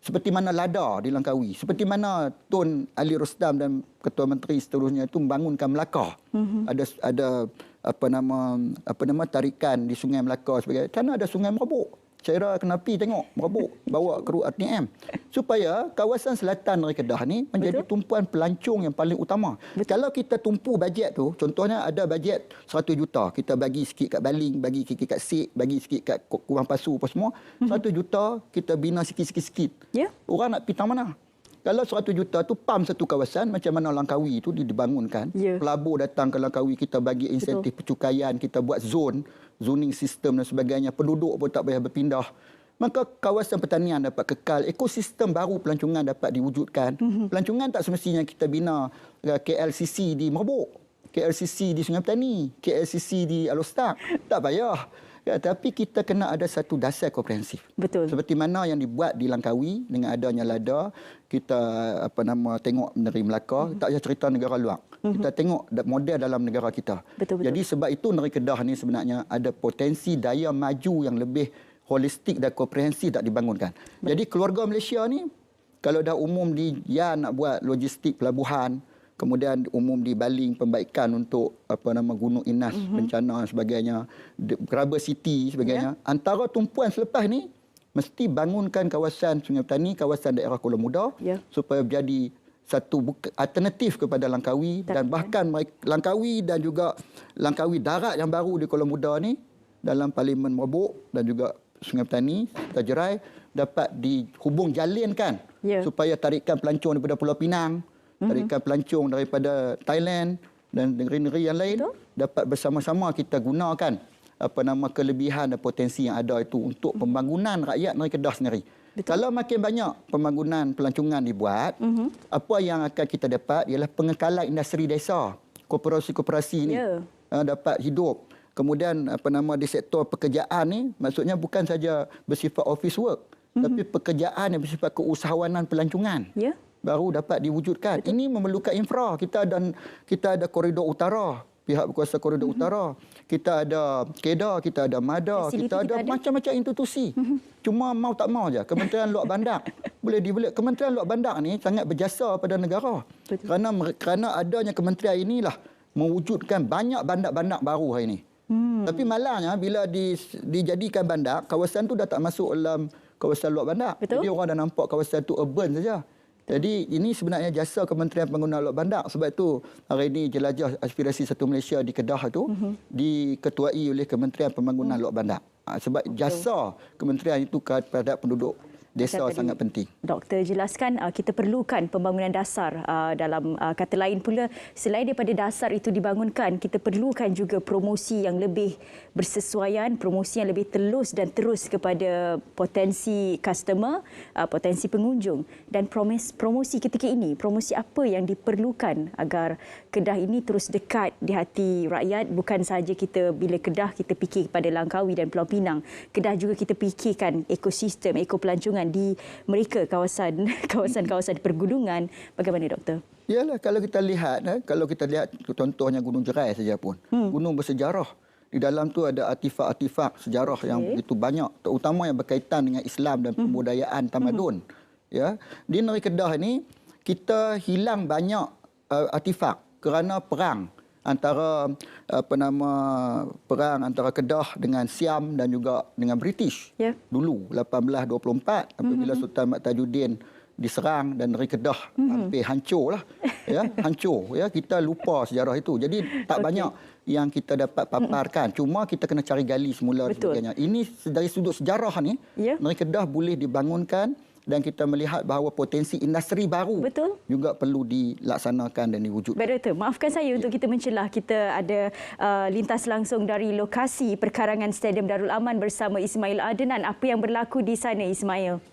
Seperti mana LADA di Langkawi, seperti mana Tun Ali Rostam dan Ketua Menteri seterusnya itu membangunkan Melaka. Ada tarikan di Sungai Melaka sebagai sana ada Sungai Merbuk. Saya kena pergi tengok Merbuk, bawa kru ATM supaya kawasan selatan negeri Kedah ni menjadi tumpuan pelancong yang paling utama. Kalau kita tumpu bajet tu, contohnya ada bajet 100 juta, kita bagi sikit kat Baling, bagi sikit kat Sik, bagi sikit kat Kurang Pasu apa semua, 100 juta kita bina sikit-sikit. Orang nak pergi tang mana? Kalau 100 juta tu pam satu kawasan, macam mana Langkawi itu dibangunkan. Pelabur datang ke Langkawi, kita bagi insentif pencukaian, kita buat zoning sistem dan sebagainya. Penduduk pun tak payah berpindah. Maka kawasan pertanian dapat kekal. Ekosistem baru pelancongan dapat diwujudkan. Pelancongan tak semestinya kita bina KLCC di Merbuk, KLCC di Sungai Petani, KLCC di Alostak. Tak payah. Tapi kita kena ada satu dasar komprehensif. Betul. Seperti mana yang dibuat di Langkawi dengan adanya LADA, kita tengok negeri Melaka, tak payah cerita negara luar. Kita tengok model dalam negara kita. Betul. Jadi sebab itu negeri Kedah ni sebenarnya ada potensi daya maju yang lebih holistik dan komprehensif tak dibangunkan. Jadi keluarga Malaysia ni kalau dah umum di nak buat logistik pelabuhan, kemudian umum di Baling pembaikan untuk Gunung Inas, bencana dan sebagainya, Rubber City sebagainya. Antara tumpuan selepas ni mesti bangunkan kawasan Sungai Petani, kawasan daerah Kuala Muda supaya menjadi satu alternatif kepada Langkawi dan bahkan Langkawi dan juga Langkawi Darat yang baru di Kuala Muda ni dalam Parlimen Merbuk dan juga Sungai Petani, Jerai dapat dihubung jalinkan Ya. supaya tarikan pelancong daripada Pulau Pinang, tarikan pelancong daripada Thailand dan negeri-negeri yang lain dapat bersama-sama kita gunakan kelebihan dan potensi yang ada itu untuk pembangunan rakyat negeri Kedah sendiri. Betul. Kalau makin banyak pembangunan pelancongan dibuat, apa yang akan kita dapat ialah pengekalan industri desa, koperasi-koperasi ni dapat hidup. Kemudian di sektor pekerjaan ni maksudnya bukan saja bersifat office work, tapi pekerjaan yang bersifat keusahawanan pelancongan. Baru dapat diwujudkan. Betul. Ini memerlukan infra. Kita ada koridor utara, pihak berkuasa koridor utara. Kita ada KEDA, kita ada MADA, kita ada macam-macam institusi. Cuma mau tak mau je. Kementerian Luar Bandar boleh dibeli. Kementerian Luar Bandar ni sangat berjasa pada negara. Betul. Kerana adanya kementerian inilah mewujudkan banyak bandar-bandar baru hari ini. Tapi malangnya bila dijadikan bandar, kawasan tu dah tak masuk dalam kawasan luar bandar. Betul. Jadi orang dah nampak kawasan tu urban saja. Jadi ini sebenarnya jasa Kementerian Pembangunan Luar Bandar. Sebab itu hari ini Jelajah Aspirasi Satu Malaysia di Kedah itu diketuai oleh Kementerian Pembangunan Luar Bandar. Sebab jasa kementerian itu kepada penduduk desa sangat penting. Doktor jelaskan kita perlukan pembangunan dasar. Dalam kata lain pula, selain daripada dasar itu dibangunkan, kita perlukan juga promosi yang lebih bersesuaian, promosi yang lebih telus dan terus kepada potensi customer, potensi pengunjung. Dan promosi ketika ini, promosi apa yang diperlukan agar Kedah ini terus dekat di hati rakyat. Bukan sahaja kita bila Kedah kita fikir kepada Langkawi dan Pulau Pinang. Kedah juga kita fikirkan ekosistem, ekopelancongan di mereka kawasan-kawasan pergunungan. Bagaimana doktor? Yalah, kalau kita lihat contohnya Gunung Jerai saja pun. Gunung bersejarah. Di dalam tu ada artifak-artifak sejarah yang begitu banyak, terutama yang berkaitan dengan Islam dan kebudayaan tamadun. Ya, di negeri Kedah ini kita hilang banyak artifak kerana perang antara perang antara Kedah dengan Siam dan juga dengan British. Dulu 1824 apabila Sultan Mat Tajuddin diserang dan negeri Kedah hampir hancur lah. Hancur. Kita lupa sejarah itu. Jadi tak banyak yang kita dapat paparkan. Cuma kita kena cari gali semula dan sebagainya. Ini dari sudut sejarah ni, negeri Kedah boleh dibangunkan dan kita melihat bahawa potensi industri baru juga perlu dilaksanakan dan diwujudkan. Baik Doktor, maafkan saya untuk kita mencelah. Kita ada lintas langsung dari lokasi perkarangan Stadium Darul Aman bersama Ismail Adnan. Apa yang berlaku di sana, Ismail?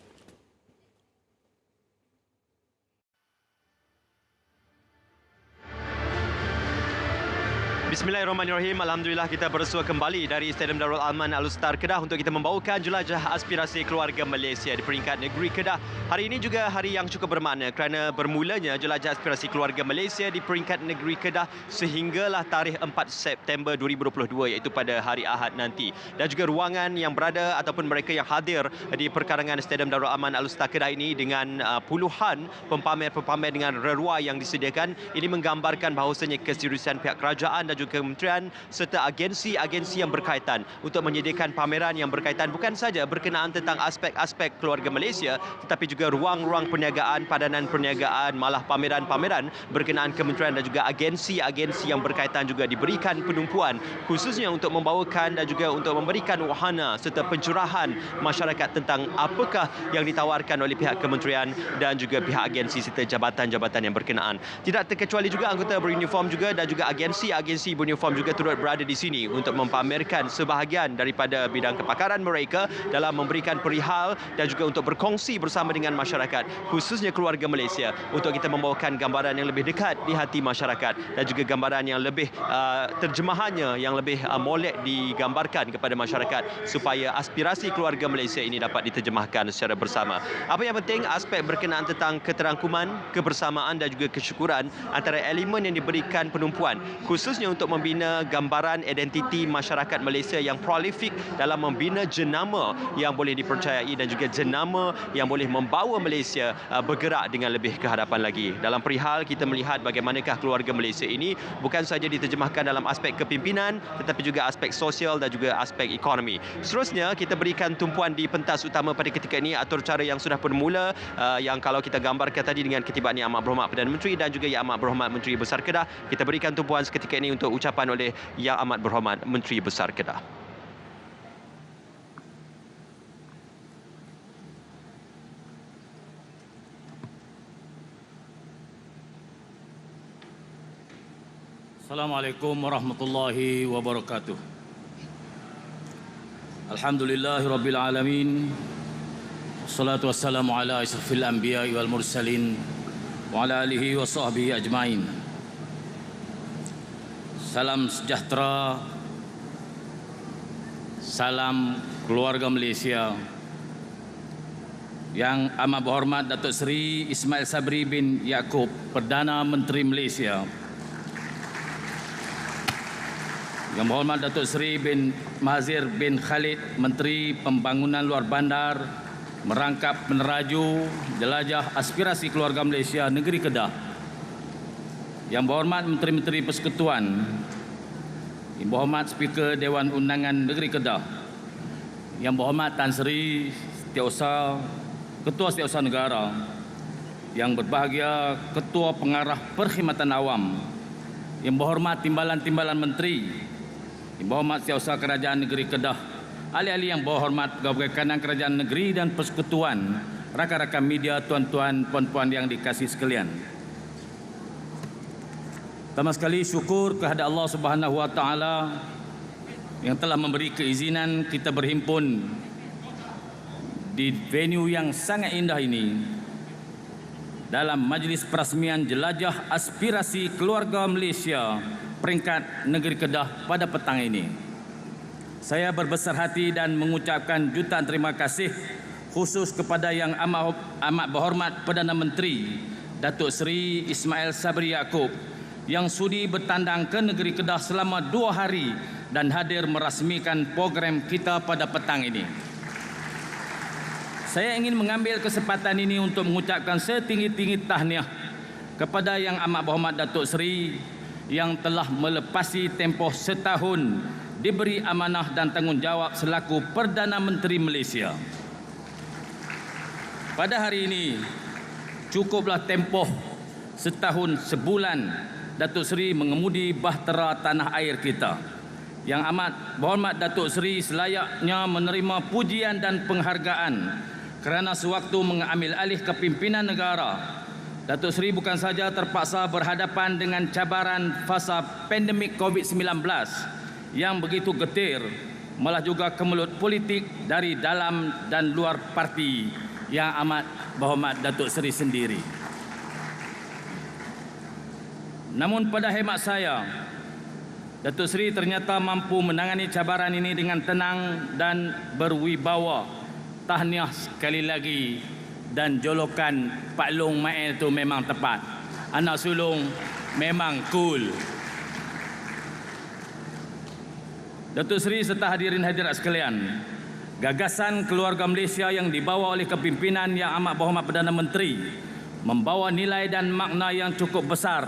Bismillahirrahmanirrahim. Alhamdulillah kita bersua kembali dari Stadium Darul Aman Alustar Kedah untuk kita membawakan jelajah aspirasi keluarga Malaysia di peringkat negeri Kedah. Hari ini juga hari yang cukup bermakna kerana bermulanya jelajah aspirasi keluarga Malaysia di peringkat negeri Kedah sehinggalah tarikh 4 September 2022 iaitu pada hari Ahad nanti. Dan juga ruangan yang berada ataupun mereka yang hadir di perkarangan Stadium Darul Aman Alustar Kedah ini dengan puluhan pempamer-pempamer dengan reruah yang disediakan, ini menggambarkan bahawasanya keseriusan pihak kerajaan dan juga kementerian serta agensi-agensi yang berkaitan untuk menyediakan pameran yang berkaitan bukan saja berkenaan tentang aspek-aspek keluarga Malaysia tetapi juga ruang-ruang perniagaan, padanan perniagaan, malah pameran-pameran berkenaan kementerian dan juga agensi-agensi yang berkaitan juga diberikan penumpuan khususnya untuk membawakan dan juga untuk memberikan wahana serta pencerahan masyarakat tentang apakah yang ditawarkan oleh pihak kementerian dan juga pihak agensi serta jabatan-jabatan yang berkenaan. Tidak terkecuali juga anggota beruniform juga dan juga agensi-agensi beruniform juga turut berada di sini untuk mempamerkan sebahagian daripada bidang kepakaran mereka dalam memberikan perihal dan juga untuk berkongsi bersama dengan masyarakat khususnya keluarga Malaysia untuk kita membawakan gambaran yang lebih dekat di hati masyarakat dan juga gambaran yang lebih terjemahannya yang lebih molek digambarkan kepada masyarakat supaya aspirasi keluarga Malaysia ini dapat diterjemahkan secara bersama. Apa yang penting aspek berkenaan tentang keterangkuman, kebersamaan dan juga kesyukuran antara elemen yang diberikan penumpuan khususnya untuk membina gambaran identiti masyarakat Malaysia yang prolifik dalam membina jenama yang boleh dipercayai dan juga jenama yang boleh membawa Malaysia bergerak dengan lebih ke hadapan lagi. Dalam perihal kita melihat bagaimanakah keluarga Malaysia ini bukan saja diterjemahkan dalam aspek kepimpinan tetapi juga aspek sosial dan juga aspek ekonomi. Seterusnya kita berikan tumpuan di pentas utama pada ketika ini atur cara yang sudah bermula yang kalau kita gambarkan tadi dengan ketibaan Yang Amat Berhormat Perdana Menteri dan juga Yang Amat Berhormat Menteri Besar Kedah, kita berikan tumpuan seketika ini untuk ucapan oleh Yang Amat Berhormat Menteri Besar Kedah. Assalamualaikum warahmatullahi wabarakatuh. Alhamdulillahirabbil alamin. Wassalatu wassalamu ala asyrafil anbiya'i wal mursalin wa ala alihi wa sahbihi ajmain. Salam sejahtera. Salam keluarga Malaysia. Yang amat berhormat Datuk Seri Ismail Sabri bin Yaakob, Perdana Menteri Malaysia. Yang berhormat Datuk Seri bin Mahathir bin Khalid, Menteri Pembangunan Luar Bandar, Merangkap Peneraju, Jelajah Aspirasi Keluarga Malaysia Negeri Kedah. Yang berhormat Menteri-Menteri Persekutuan, Yang berhormat Speaker Dewan Undangan Negeri Kedah, Yang berhormat Tan Sri Setiausaha, Ketua Setiausaha Negara, Yang berbahagia Ketua Pengarah Perkhidmatan Awam, Yang berhormat Timbalan-Timbalan Menteri, Yang berhormat Setiausaha Kerajaan Negeri Kedah, ahli-ahli yang berhormat Pegawai Kanan Kerajaan Negeri dan Persekutuan, rakan-rakan media, tuan-tuan, puan-puan yang dikasihi sekalian. Pertama sekali syukur kehadrat Allah Subhanahu Wa Taala yang telah memberi keizinan kita berhimpun di venue yang sangat indah ini dalam majlis perasmian Jelajah Aspirasi Keluarga Malaysia peringkat Negeri Kedah pada petang ini. Saya berbesar hati dan mengucapkan jutaan terima kasih khusus kepada Yang amat berhormat Perdana Menteri Datuk Seri Ismail Sabri Yaakob yang sudi bertandang ke Negeri Kedah selama 2 hari dan hadir merasmikan program kita pada petang ini. Saya ingin mengambil kesempatan ini untuk mengucapkan setinggi-tinggi tahniah kepada Yang amat berhormat Datuk Seri yang telah melepasi tempoh setahun diberi amanah dan tanggungjawab selaku Perdana Menteri Malaysia. Pada hari ini, cukuplah tempoh setahun sebulan Datuk Seri mengemudi bahtera tanah air kita. Yang amat berhormat Datuk Seri selayaknya menerima pujian dan penghargaan kerana sewaktu mengambil alih kepimpinan negara, Datuk Seri bukan saja terpaksa berhadapan dengan cabaran fasa pandemik COVID-19 yang begitu getir, malah juga kemelut politik dari dalam dan luar parti Yang amat berhormat Datuk Seri sendiri. Namun pada hemat saya, Datuk Seri ternyata mampu menangani cabaran ini dengan tenang dan berwibawa. Tahniah sekali lagi, dan jolokan Pak Long Mael itu memang tepat. Anak sulung memang cool. Datuk Seri serta hadirin hadirat sekalian, gagasan keluarga Malaysia yang dibawa oleh kepimpinan Yang amat berhormat Perdana Menteri membawa nilai dan makna yang cukup besar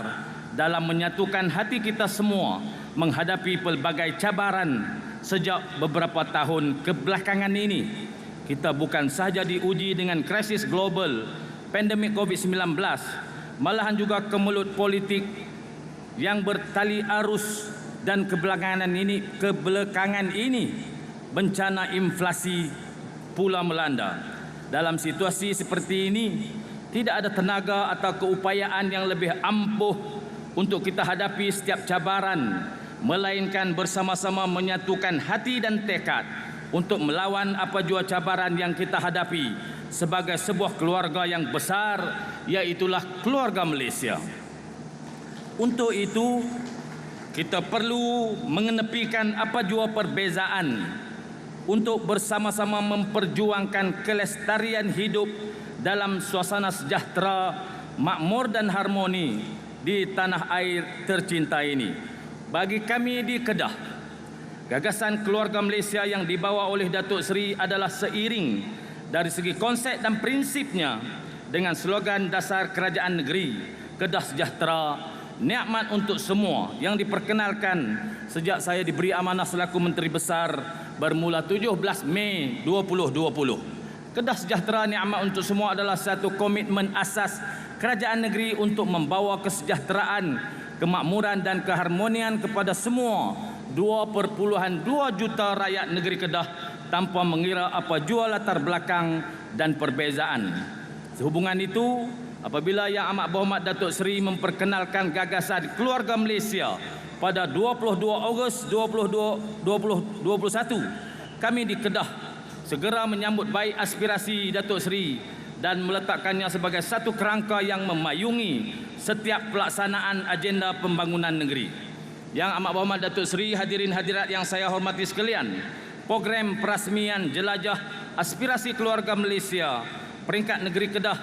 dalam menyatukan hati kita semua menghadapi pelbagai cabaran sejak beberapa tahun kebelakangan ini. Kita bukan sahaja diuji dengan krisis global, pandemik COVID-19, malahan juga kemelut politik yang bertali arus dan kebelakangan ini bencana inflasi pula melanda. Dalam situasi seperti ini, tidak ada tenaga atau keupayaan yang lebih ampuh untuk kita hadapi setiap cabaran, melainkan bersama-sama menyatukan hati dan tekad untuk melawan apa jua cabaran yang kita hadapi sebagai sebuah keluarga yang besar, iaitulah keluarga Malaysia. Untuk itu, kita perlu mengenepikan apa jua perbezaan untuk bersama-sama memperjuangkan kelestarian hidup dalam suasana sejahtera, makmur dan harmoni di tanah air tercinta ini. Bagi kami di Kedah, gagasan keluarga Malaysia yang dibawa oleh Datuk Seri adalah seiring dari segi konsep dan prinsipnya dengan slogan dasar kerajaan negeri, Kedah Sejahtera, nikmat untuk semua, yang diperkenalkan sejak saya diberi amanah selaku Menteri Besar bermula 17 Mei 2020. Kedah Sejahtera, nikmat untuk semua adalah satu komitmen asas kerajaan negeri untuk membawa kesejahteraan, kemakmuran dan keharmonian kepada semua 2.2 juta rakyat negeri Kedah tanpa mengira apa jua latar belakang dan perbezaan. Sehubungan itu, apabila Yang Amat Berhormat Datuk Seri memperkenalkan gagasan Keluarga Malaysia pada 22 Ogos 2021, kami di Kedah segera menyambut baik aspirasi Datuk Seri dan meletakkannya sebagai satu kerangka yang memayungi setiap pelaksanaan agenda pembangunan negeri. Yang Amat Berhormat Datuk Seri, hadirin hadirat yang saya hormati sekalian, program perasmian jelajah aspirasi keluarga Malaysia peringkat negeri Kedah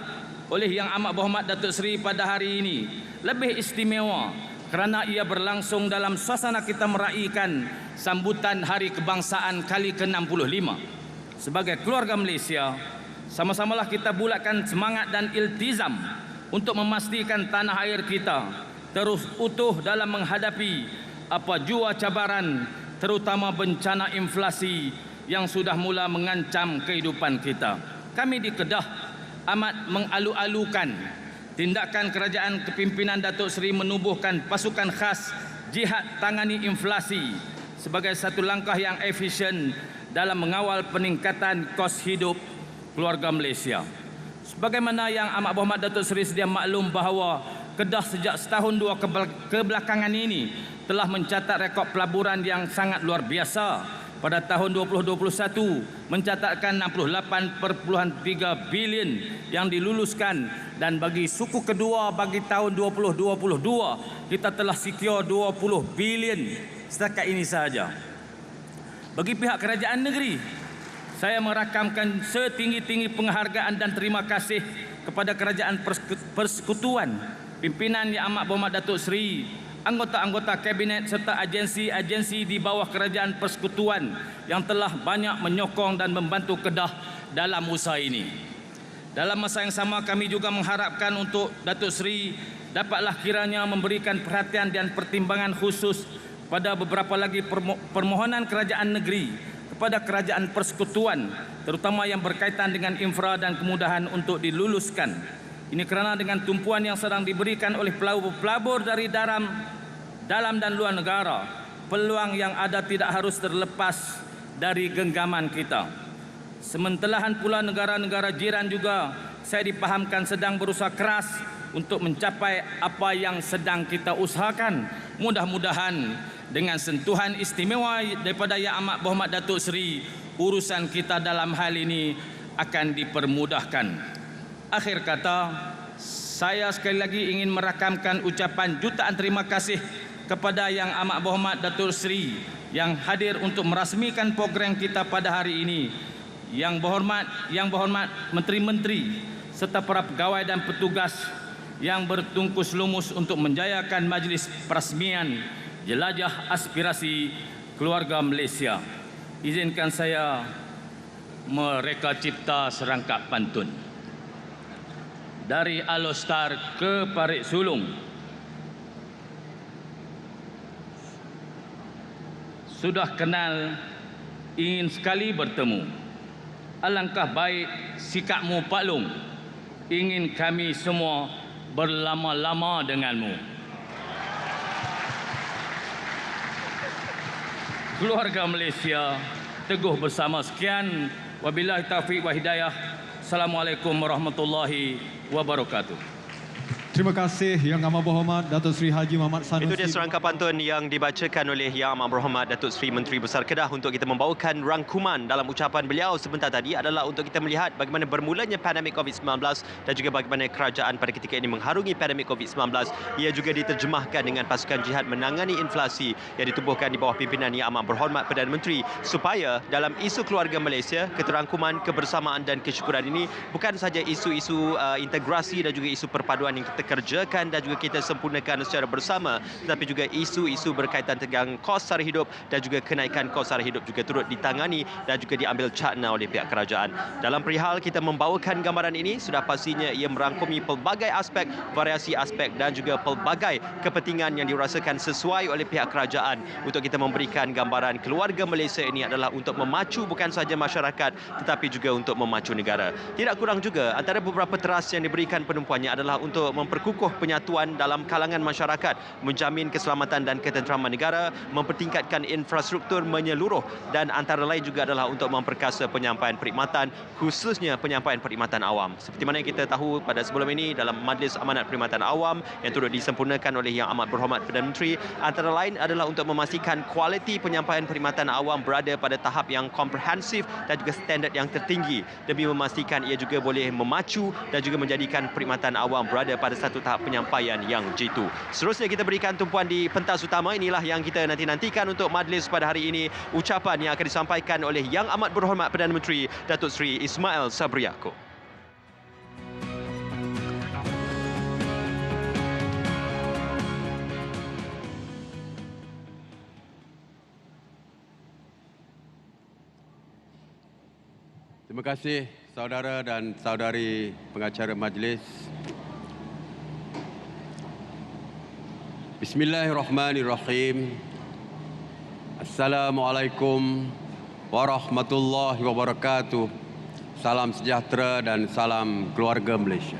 oleh Yang Amat Berhormat Datuk Seri pada hari ini lebih istimewa kerana ia berlangsung dalam suasana kita meraihkan sambutan Hari Kebangsaan kali ke-65. Sebagai keluarga Malaysia, sama-samalah kita bulatkan semangat dan iltizam untuk memastikan tanah air kita terus utuh dalam menghadapi apa jua cabaran, terutama bencana inflasi yang sudah mula mengancam kehidupan kita. Kami di Kedah amat mengalu-alukan tindakan kerajaan kepimpinan Datuk Seri menubuhkan pasukan khas jihad tangani inflasi sebagai satu langkah yang efisien dalam mengawal peningkatan kos hidup keluarga Malaysia. Sebagaimana Yang Amat Berhormat Datuk Seri sedia maklum bahawa Kedah sejak setahun dua kebelakangan ini telah mencatat rekod pelaburan yang sangat luar biasa. Pada tahun 2021 mencatatkan 68.3 bilion yang diluluskan, dan bagi suku kedua bagi tahun 2022 kita telah secure 20 bilion setakat ini sahaja. Bagi pihak kerajaan negeri, saya merakamkan setinggi-tinggi penghargaan dan terima kasih kepada Kerajaan Persekutuan, pimpinan Yang Amat Berhormat Datuk Seri, anggota-anggota kabinet serta agensi-agensi di bawah Kerajaan Persekutuan yang telah banyak menyokong dan membantu Kedah dalam usaha ini. Dalam masa yang sama, kami juga mengharapkan untuk Datuk Seri dapatlah kiranya memberikan perhatian dan pertimbangan khusus pada beberapa lagi permohonan kerajaan negeri kepada Kerajaan Persekutuan, terutama yang berkaitan dengan infra dan kemudahan untuk diluluskan. Ini kerana dengan tumpuan yang sedang diberikan oleh pelabur dari dalam dan luar negara, peluang yang ada tidak harus terlepas dari genggaman kita. Sementelahan pula negara-negara jiran juga saya dipahamkan sedang berusaha keras untuk mencapai apa yang sedang kita usahakan. Mudah-mudahan dengan sentuhan istimewa daripada Yang Amat Berhormat Datuk Seri, urusan kita dalam hal ini akan dipermudahkan. Akhir kata, saya sekali lagi ingin merakamkan ucapan jutaan terima kasih kepada Yang Amat Berhormat Datuk Seri yang hadir untuk merasmikan program kita pada hari ini. Yang berhormat menteri-menteri serta para pegawai dan petugas yang bertungkus lumus untuk menjayakan majlis perasmian jelajah aspirasi keluarga Malaysia. Izinkan saya mereka cipta serangkap pantun. Dari Alostar ke Parit Sulung, sudah kenal, ingin sekali bertemu. Alangkah baik sikapmu Pak Long, ingin kami semua berlama-lama denganmu. Keluarga Malaysia teguh bersama. Sekian, wabillahi taufiq wa hidayah. Assalamualaikum warahmatullahi wabarakatuh. Terima kasih Yang Amat Berhormat Datuk Seri Haji Muhammad Sanusi. Itu dia serangkap pantun yang dibacakan oleh Yang Amat Berhormat Datuk Seri Menteri Besar Kedah. Untuk kita membawakan rangkuman dalam ucapan beliau sebentar tadi adalah untuk kita melihat bagaimana bermulanya pandemik COVID-19 dan juga bagaimana kerajaan pada ketika ini mengharungi pandemik COVID-19. Ia juga diterjemahkan dengan pasukan jihad menangani inflasi yang ditubuhkan di bawah pimpinan Yang Amat Berhormat Perdana Menteri, supaya dalam isu keluarga Malaysia, keterangkuman, kebersamaan dan kesyukuran ini bukan sahaja isu-isu integrasi dan juga isu perpaduan yang kita kerjakan dan juga kita sempurnakan secara bersama, tetapi juga isu-isu berkaitan dengan kos sara hidup dan juga kenaikan kos sara hidup juga turut ditangani dan juga diambil cakna oleh pihak kerajaan. Dalam perihal kita membawakan gambaran ini, sudah pastinya ia merangkumi pelbagai aspek, variasi aspek dan juga pelbagai kepentingan yang dirasakan sesuai oleh pihak kerajaan untuk kita memberikan gambaran keluarga Malaysia ini adalah untuk memacu bukan sahaja masyarakat tetapi juga untuk memacu negara. Tidak kurang juga antara beberapa teras yang diberikan penumpuannya adalah untuk memperkukuh penyatuan dalam kalangan masyarakat, menjamin keselamatan dan ketenteraman negara, mempertingkatkan infrastruktur menyeluruh dan antara lain juga adalah untuk memperkasa penyampaian perkhidmatan, khususnya penyampaian perkhidmatan awam. Seperti mana yang kita tahu pada sebelum ini dalam Majlis Amanat Perkhidmatan Awam yang turut disempurnakan oleh Yang Amat Berhormat Perdana Menteri, antara lain adalah untuk memastikan kualiti penyampaian perkhidmatan awam berada pada tahap yang komprehensif dan juga standard yang tertinggi demi memastikan ia juga boleh memacu dan juga menjadikan perkhidmatan awam berada pada satu tahap penyampaian yang jitu. Seterusnya kita berikan tumpuan di pentas utama. Inilah yang kita nantikan untuk majlis pada hari ini. Ucapan yang akan disampaikan oleh Yang Amat Berhormat Perdana Menteri Datuk Seri Ismail Sabri Yaakob. Terima kasih saudara dan saudari pengacara majlis. Bismillahirrahmanirrahim. Assalamualaikum warahmatullahi wabarakatuh. Salam sejahtera dan salam keluarga Malaysia.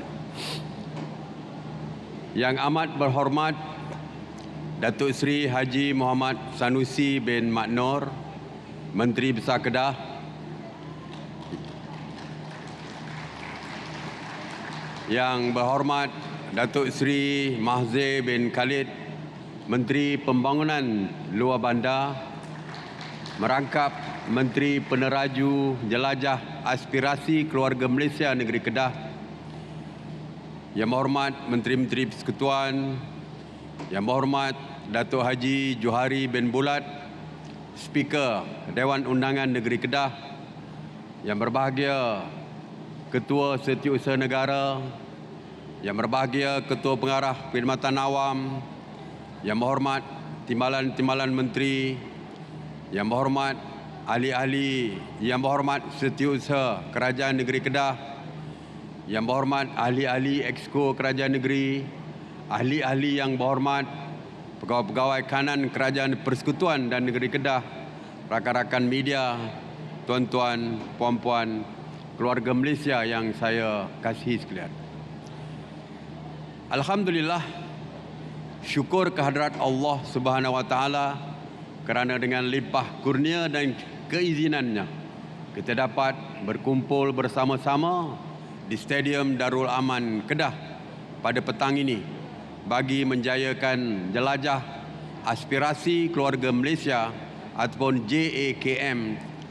Yang amat berhormat Datuk Seri Haji Muhammad Sanusi bin Mak Nor, Menteri Besar Kedah, Yang berhormat Datuk Seri Mahzir bin Khalid, Menteri Pembangunan Luar Bandar, merangkap Menteri Peneraju Jelajah Aspirasi Keluarga Malaysia Negeri Kedah, Yang berhormat Menteri-Menteri Persekutuan, Yang berhormat Datuk Haji Johari bin Bulat, Speaker Dewan Undangan Negeri Kedah, yang berbahagia Ketua Setiausaha Negara, yang berbahagia Ketua Pengarah Perkhidmatan Awam, yang berhormat Timbalan-Timbalan Menteri, yang berhormat ahli-ahli, yang berhormat Setiausaha Kerajaan Negeri Kedah, yang berhormat ahli-ahli Exco Kerajaan Negeri, ahli-ahli yang berhormat pegawai-pegawai kanan Kerajaan Persekutuan dan Negeri Kedah, rakan-rakan media, tuan-tuan, puan-puan, keluarga Malaysia yang saya kasihi sekalian. Alhamdulillah, syukur kehadrat Allah Subhanahu Wa Taala kerana dengan limpah kurnia dan keizinannya kita dapat berkumpul bersama-sama di Stadium Darul Aman Kedah pada petang ini bagi menjayakan jelajah aspirasi keluarga Malaysia ataupun JAKM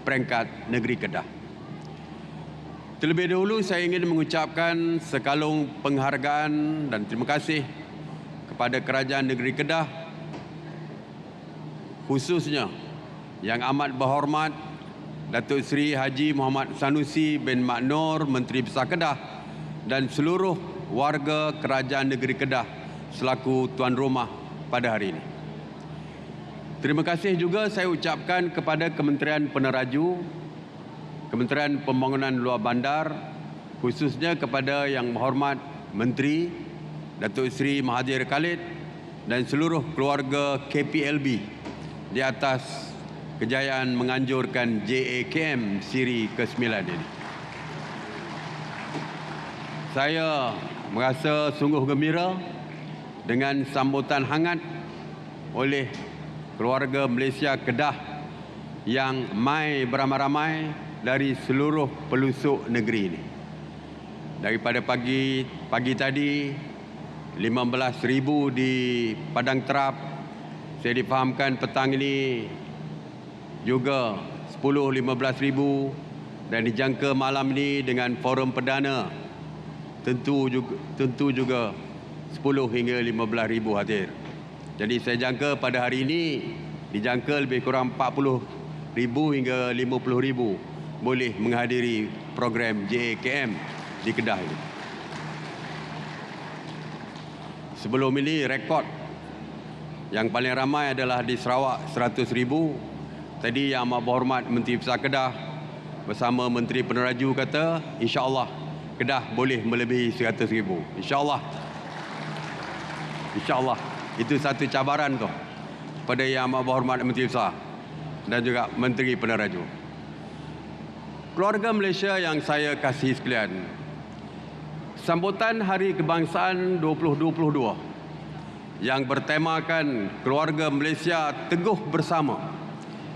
peringkat negeri Kedah. Terlebih dahulu saya ingin mengucapkan sekalung penghargaan dan terima kasih kepada Kerajaan Negeri Kedah, khususnya Yang Amat Berhormat Datuk Seri Haji Muhammad Sanusi bin Mak Nor, Menteri Besar Kedah, dan seluruh warga Kerajaan Negeri Kedah selaku tuan rumah pada hari ini. Terima kasih juga saya ucapkan kepada Kementerian Peneraju, Kementerian Pembangunan Luar Bandar, khususnya kepada Yang Berhormat Menteri Datuk Seri Mahathir Khalid dan seluruh keluarga KPLB di atas kejayaan menganjurkan JAKM siri ke-9 ini. Saya merasa sungguh gembira dengan sambutan hangat oleh keluarga Malaysia Kedah yang mai beramai-ramai dari seluruh pelosok negeri ini. Daripada pagi tadi 15,000 di Padang Terap. Saya difahamkan petang ini juga 10-15,000 dan dijangka malam ini dengan forum perdana tentu juga 10 hingga 15,000 hadir. Jadi saya jangka pada hari ini dijangka lebih kurang 40,000 hingga 50,000 boleh menghadiri program JAKM di Kedah ini. Sebelum ini rekod yang paling ramai adalah di Sarawak 100,000. Tadi Yang Amat Berhormat Menteri Besar Kedah bersama Menteri Peneraju kata insya-Allah Kedah boleh melebihi 100,000. Insya-Allah. Insya-Allah. Itu satu cabaran tu pada Yang Amat Berhormat Menteri Besar dan juga Menteri Peneraju. Keluarga Malaysia yang saya kasihi sekalian, sambutan Hari Kebangsaan 2022 yang bertemakan Keluarga Malaysia Teguh Bersama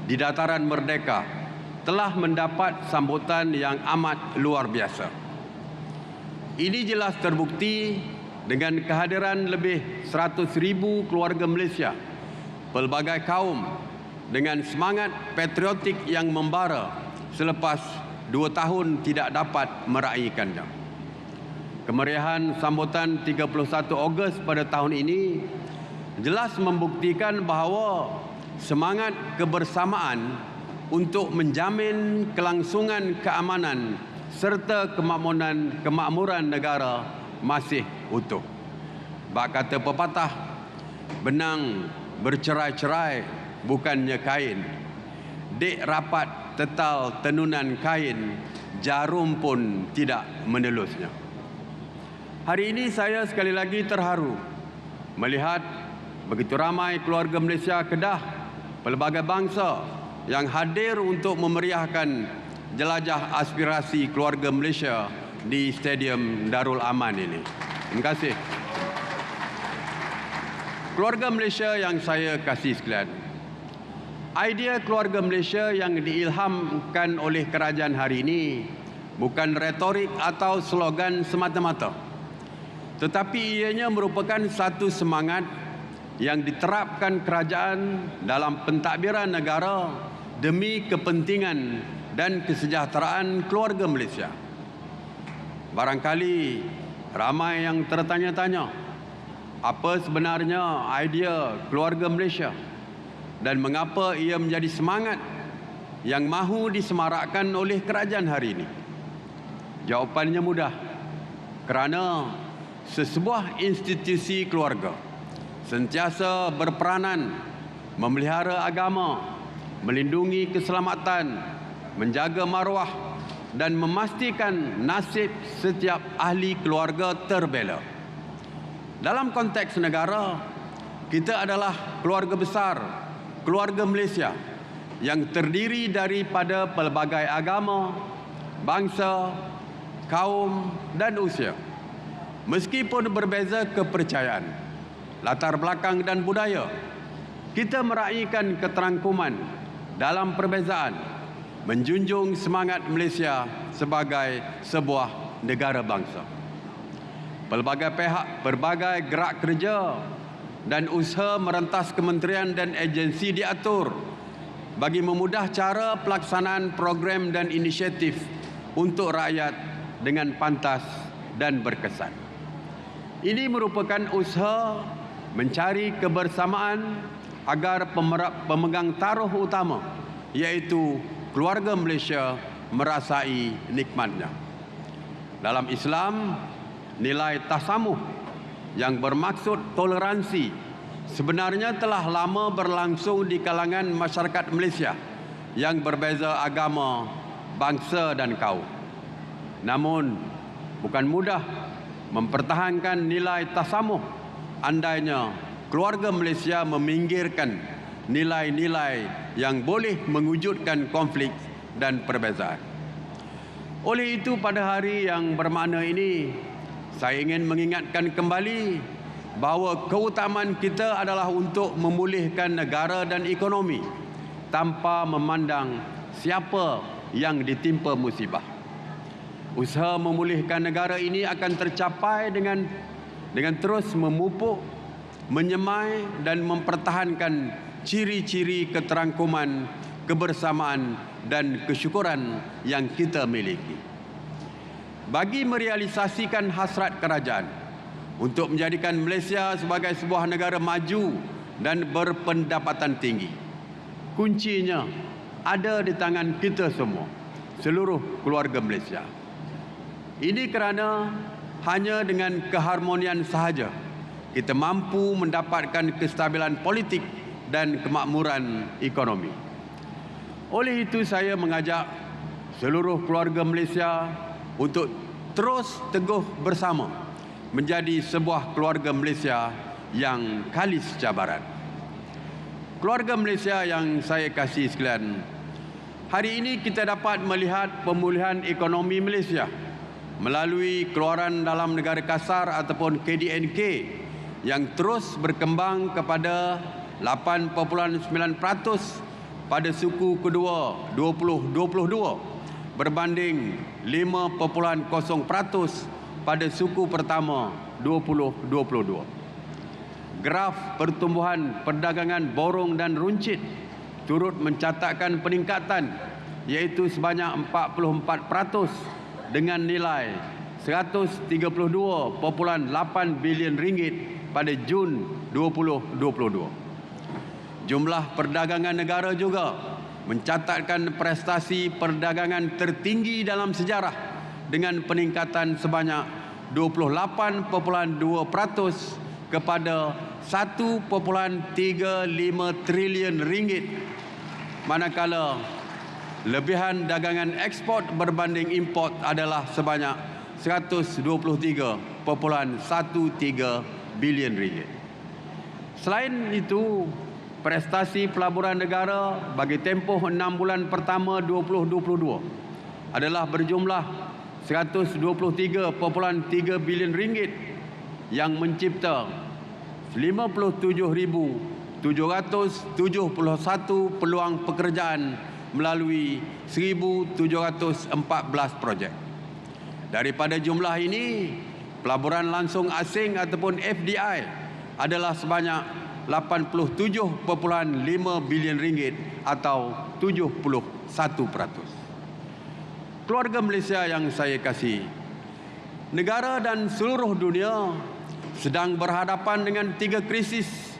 di Dataran Merdeka telah mendapat sambutan yang amat luar biasa. Ini jelas terbukti dengan kehadiran lebih 100,000 keluarga Malaysia, pelbagai kaum dengan semangat patriotik yang membara selepas 2 tahun tidak dapat meraihkannya. Kemeriahan sambutan 31 Ogos pada tahun ini jelas membuktikan bahawa semangat kebersamaan untuk menjamin kelangsungan keamanan serta kemakmuran negara masih utuh. Bak kata pepatah, benang bercerai-cerai bukannya kain. Dek rapat tetal tenunan kain, jarum pun tidak menelusnya. Hari ini saya sekali lagi terharu melihat begitu ramai keluarga Malaysia Kedah, pelbagai bangsa yang hadir untuk memeriahkan jelajah aspirasi keluarga Malaysia di Stadium Darul Aman ini. Terima kasih. Keluarga Malaysia yang saya kasih sekalian, idea keluarga Malaysia yang diilhamkan oleh kerajaan hari ini bukan retorik atau slogan semata-mata, tetapi ianya merupakan satu semangat yang diterapkan kerajaan dalam pentadbiran negara demi kepentingan dan kesejahteraan keluarga Malaysia. Barangkali ramai yang tertanya-tanya, apa sebenarnya idea keluarga Malaysia dan mengapa ia menjadi semangat yang mahu disemarakkan oleh kerajaan hari ini? Jawapannya mudah. Kerana sesebuah institusi keluarga sentiasa berperanan memelihara agama, melindungi keselamatan, menjaga maruah dan memastikan nasib setiap ahli keluarga terbela. Dalam konteks negara, kita adalah keluarga besar, keluarga Malaysia yang terdiri daripada pelbagai agama, bangsa, kaum dan usia. Meskipun berbeza kepercayaan, latar belakang dan budaya, kita meraihkan keterangkuman dalam perbezaan, menjunjung semangat Malaysia sebagai sebuah negara bangsa. Pelbagai pihak, berbagai gerak kerja dan usaha merentas kementerian dan agensi diatur bagi memudah cara pelaksanaan program dan inisiatif untuk rakyat dengan pantas dan berkesan. Ini merupakan usaha mencari kebersamaan agar pemegang taruh utama, iaitu keluarga Malaysia, merasai nikmatnya. Dalam Islam, nilai tasamuh yang bermaksud toleransi sebenarnya telah lama berlangsung di kalangan masyarakat Malaysia yang berbeza agama, bangsa dan kaum. Namun, bukan mudah mempertahankan nilai tasamuh andainya keluarga Malaysia meminggirkan nilai-nilai yang boleh mewujudkan konflik dan perbezaan. Oleh itu, pada hari yang bermakna ini, saya ingin mengingatkan kembali bahawa keutamaan kita adalah untuk memulihkan negara dan ekonomi tanpa memandang siapa yang ditimpa musibah. Usaha memulihkan negara ini akan tercapai dengan terus memupuk, menyemai dan mempertahankan ciri-ciri keterangkuman, kebersamaan dan kesyukuran yang kita miliki. Bagi merealisasikan hasrat kerajaan untuk menjadikan Malaysia sebagai sebuah negara maju dan berpendapatan tinggi, kuncinya ada di tangan kita semua, seluruh keluarga Malaysia. Ini kerana hanya dengan keharmonian sahaja kita mampu mendapatkan kestabilan politik dan kemakmuran ekonomi. Oleh itu, saya mengajak seluruh keluarga Malaysia untuk terus teguh bersama menjadi sebuah keluarga Malaysia yang khalis cabaran. Keluarga Malaysia yang saya kasih sekalian, hari ini kita dapat melihat pemulihan ekonomi Malaysia melalui keluaran dalam negara kasar ataupun KDNK yang terus berkembang kepada 8.9% pada suku kedua 2022 berbanding 5.0% pada suku pertama 2022. Graf pertumbuhan perdagangan borong dan runcit turut mencatatkan peningkatan iaitu sebanyak 44% dengan nilai 132.8 bilion ringgit pada Jun 2022. Jumlah perdagangan negara juga mencatatkan prestasi perdagangan tertinggi dalam sejarah dengan peningkatan sebanyak 28.2% kepada 1.35 trilion ringgit, manakala lebihan dagangan ekspor berbanding import adalah sebanyak 123.13 bilion ringgit. Selain itu, prestasi pelaburan negara bagi tempoh 6 bulan pertama 2022 adalah berjumlah 123.3 bilion ringgit yang mencipta 57,771 peluang pekerjaan melalui 1,714 projek. Daripada jumlah ini, pelaburan langsung asing ataupun FDI adalah sebanyak 87.5 bilion ringgit atau 71%. Keluarga Malaysia yang saya kasihi, negara dan seluruh dunia sedang berhadapan dengan 3 krisis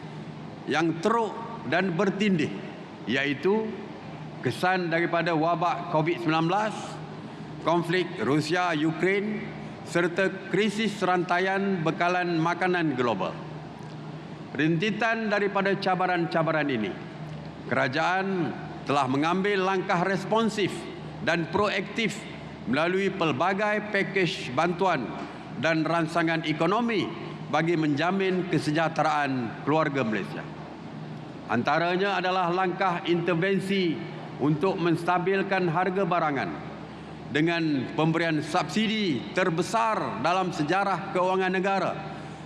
yang teruk dan bertindih, iaitu kesan daripada wabak COVID-19, konflik Rusia-Ukraine serta krisis rantaian bekalan makanan global. Rintitan daripada cabaran-cabaran ini, kerajaan telah mengambil langkah responsif dan proaktif melalui pelbagai pakej bantuan dan rancangan ekonomi bagi menjamin kesejahteraan keluarga Malaysia. Antaranya adalah langkah intervensi untuk menstabilkan harga barangan dengan pemberian subsidi terbesar dalam sejarah kewangan negara,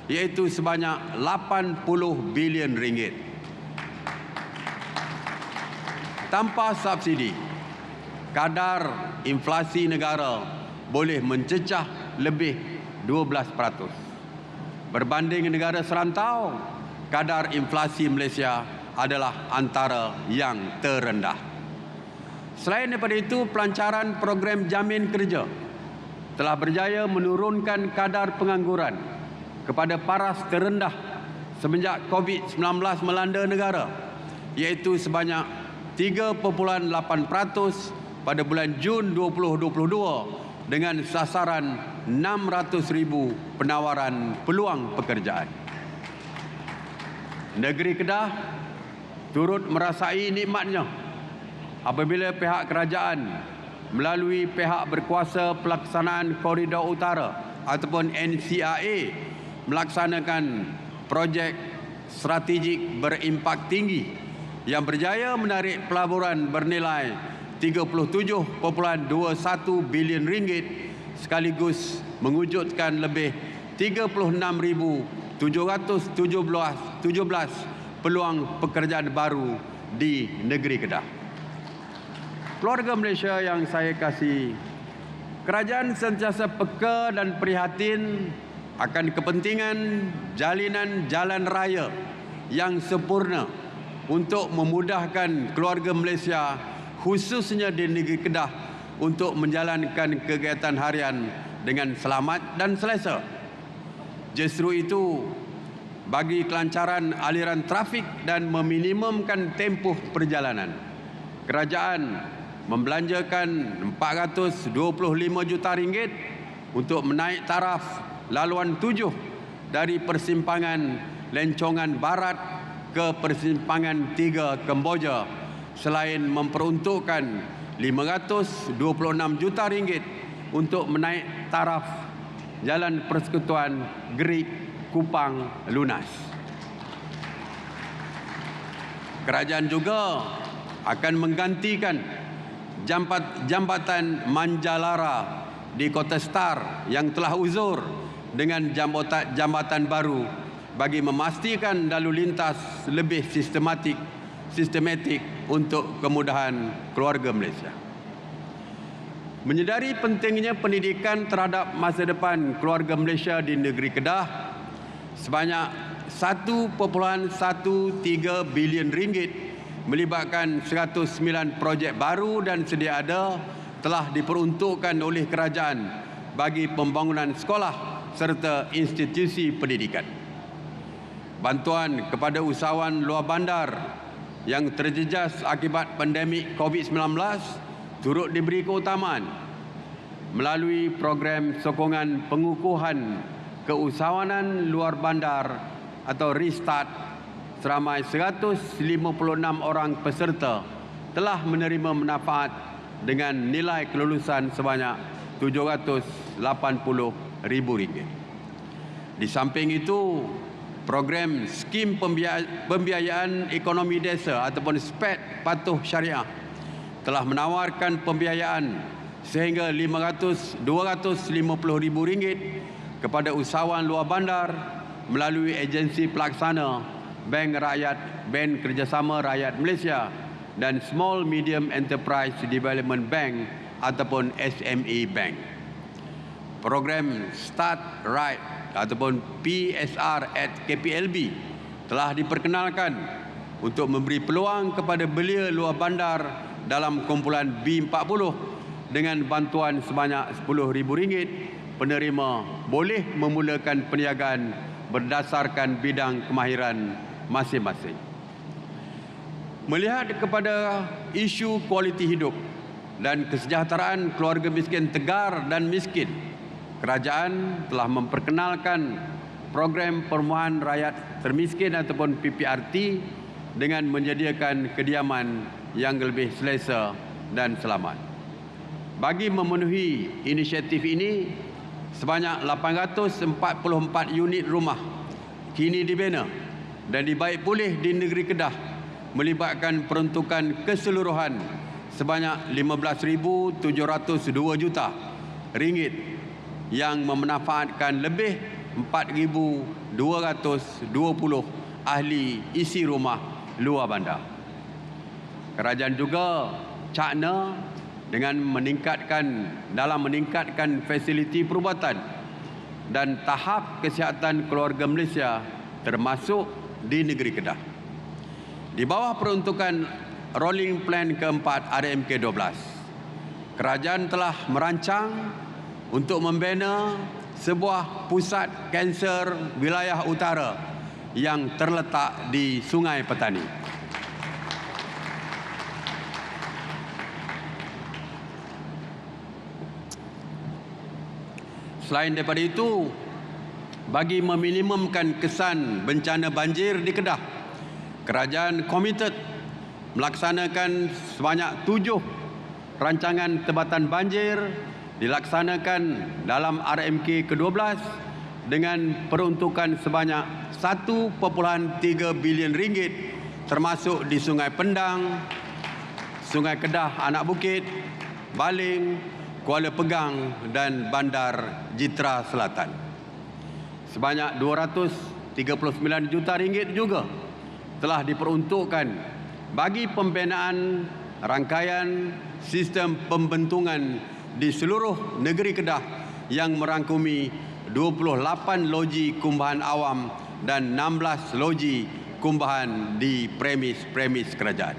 iaitu sebanyak 80 bilion ringgit. Tanpa subsidi, kadar inflasi negara boleh mencecah lebih 12%. Berbanding negara serantau, kadar inflasi Malaysia adalah antara yang terendah. Selain daripada itu, pelancaran program jamin kerja telah berjaya menurunkan kadar pengangguran kepada paras terendah semenjak COVID-19 melanda negara, iaitu sebanyak 3.8% pada bulan Jun 2022 dengan sasaran 600,000 penawaran peluang pekerjaan. Negeri Kedah turut merasai nikmatnya apabila pihak kerajaan melalui pihak berkuasa pelaksanaan Koridor Utara ataupun NCRA melaksanakan projek strategik berimpak tinggi yang berjaya menarik pelaburan bernilai 37.21 bilion ringgit sekaligus mewujudkan lebih 36,717 peluang pekerjaan baru di negeri Kedah. Keluarga Malaysia yang saya kasihi, kerajaan sentiasa peka dan prihatin akan kepentingan jalinan jalan raya yang sempurna untuk memudahkan keluarga Malaysia khususnya di negeri Kedah untuk menjalankan kegiatan harian dengan selamat dan selesa. Justru itu, bagi kelancaran aliran trafik dan meminimumkan tempoh perjalanan, kerajaan membelanjakan 425 juta ringgit untuk menaik taraf laluan 7 dari persimpangan Lencongan Barat ke persimpangan 3 Kemboja, selain memperuntukkan 526 juta ringgit untuk menaik taraf Jalan Persekutuan Gerik Kupang lunas. Kerajaan juga akan menggantikan jambatan Manjalara di Kota Star yang telah uzur dengan jambatan baru bagi memastikan lalu lintas lebih sistematik untuk kemudahan keluarga Malaysia. Menyedari pentingnya pendidikan terhadap masa depan keluarga Malaysia di negeri Kedah, sebanyak 1.13 bilion ringgit melibatkan 109 projek baru dan sedia ada telah diperuntukkan oleh kerajaan bagi pembangunan sekolah serta institusi pendidikan. Bantuan kepada usahawan luar bandar yang terjejas akibat pandemik COVID-19 turut diberi keutamaan melalui program sokongan pengukuhan keusahawanan luar bandar atau Restart. Seramai 156 orang peserta telah menerima manfaat dengan nilai kelulusan sebanyak RM780,000. Di samping itu, program skim pembiayaan ekonomi desa ataupun SPED patuh syariah telah menawarkan pembiayaan sehingga RM250,000 kepada usahawan luar bandar melalui agensi pelaksana Bank Kerjasama Rakyat Malaysia dan Small Medium Enterprise Development Bank ataupun SME Bank. Program Start Right ataupun PSR at KPLB telah diperkenalkan untuk memberi peluang kepada belia luar bandar dalam kumpulan B40 dengan bantuan sebanyak RM10,000. Penerima boleh memulakan perniagaan berdasarkan bidang kemahiran masing-masing. Melihat kepada isu kualiti hidup dan kesejahteraan keluarga miskin tegar dan miskin, kerajaan telah memperkenalkan program perumahan rakyat termiskin ataupun PPRT dengan menyediakan kediaman yang lebih selesa dan selamat. Bagi memenuhi inisiatif ini, sebanyak 844 unit rumah kini dibina dan dibaik pulih di negeri Kedah melibatkan peruntukan keseluruhan sebanyak RM15,702 juta yang memanfaatkan lebih 4,220 ahli isi rumah luar bandar. Kerajaan juga cakna dengan meningkatkan fasiliti perubatan dan tahap kesihatan keluarga Malaysia termasuk di negeri Kedah. Di bawah peruntukan Rolling Plan keempat RMK12, kerajaan telah merancang untuk membina sebuah pusat kanser wilayah utara yang terletak di Sungai Petani. Selain daripada itu, bagi meminimumkan kesan bencana banjir di Kedah, kerajaan komited melaksanakan sebanyak 7 rancangan tebatan banjir dilaksanakan dalam RMK ke-12 dengan peruntukan sebanyak 1.3 bilion ringgit termasuk di Sungai Pendang, Sungai Kedah Anak Bukit, Baling, Kuala Pegang dan Bandar Jitra Selatan. Sebanyak 239 juta ringgit juga telah diperuntukkan bagi pembinaan rangkaian sistem pembentungan di seluruh negeri Kedah yang merangkumi 28 loji kumbahan awam dan 16 loji kumbahan di premis kerajaan.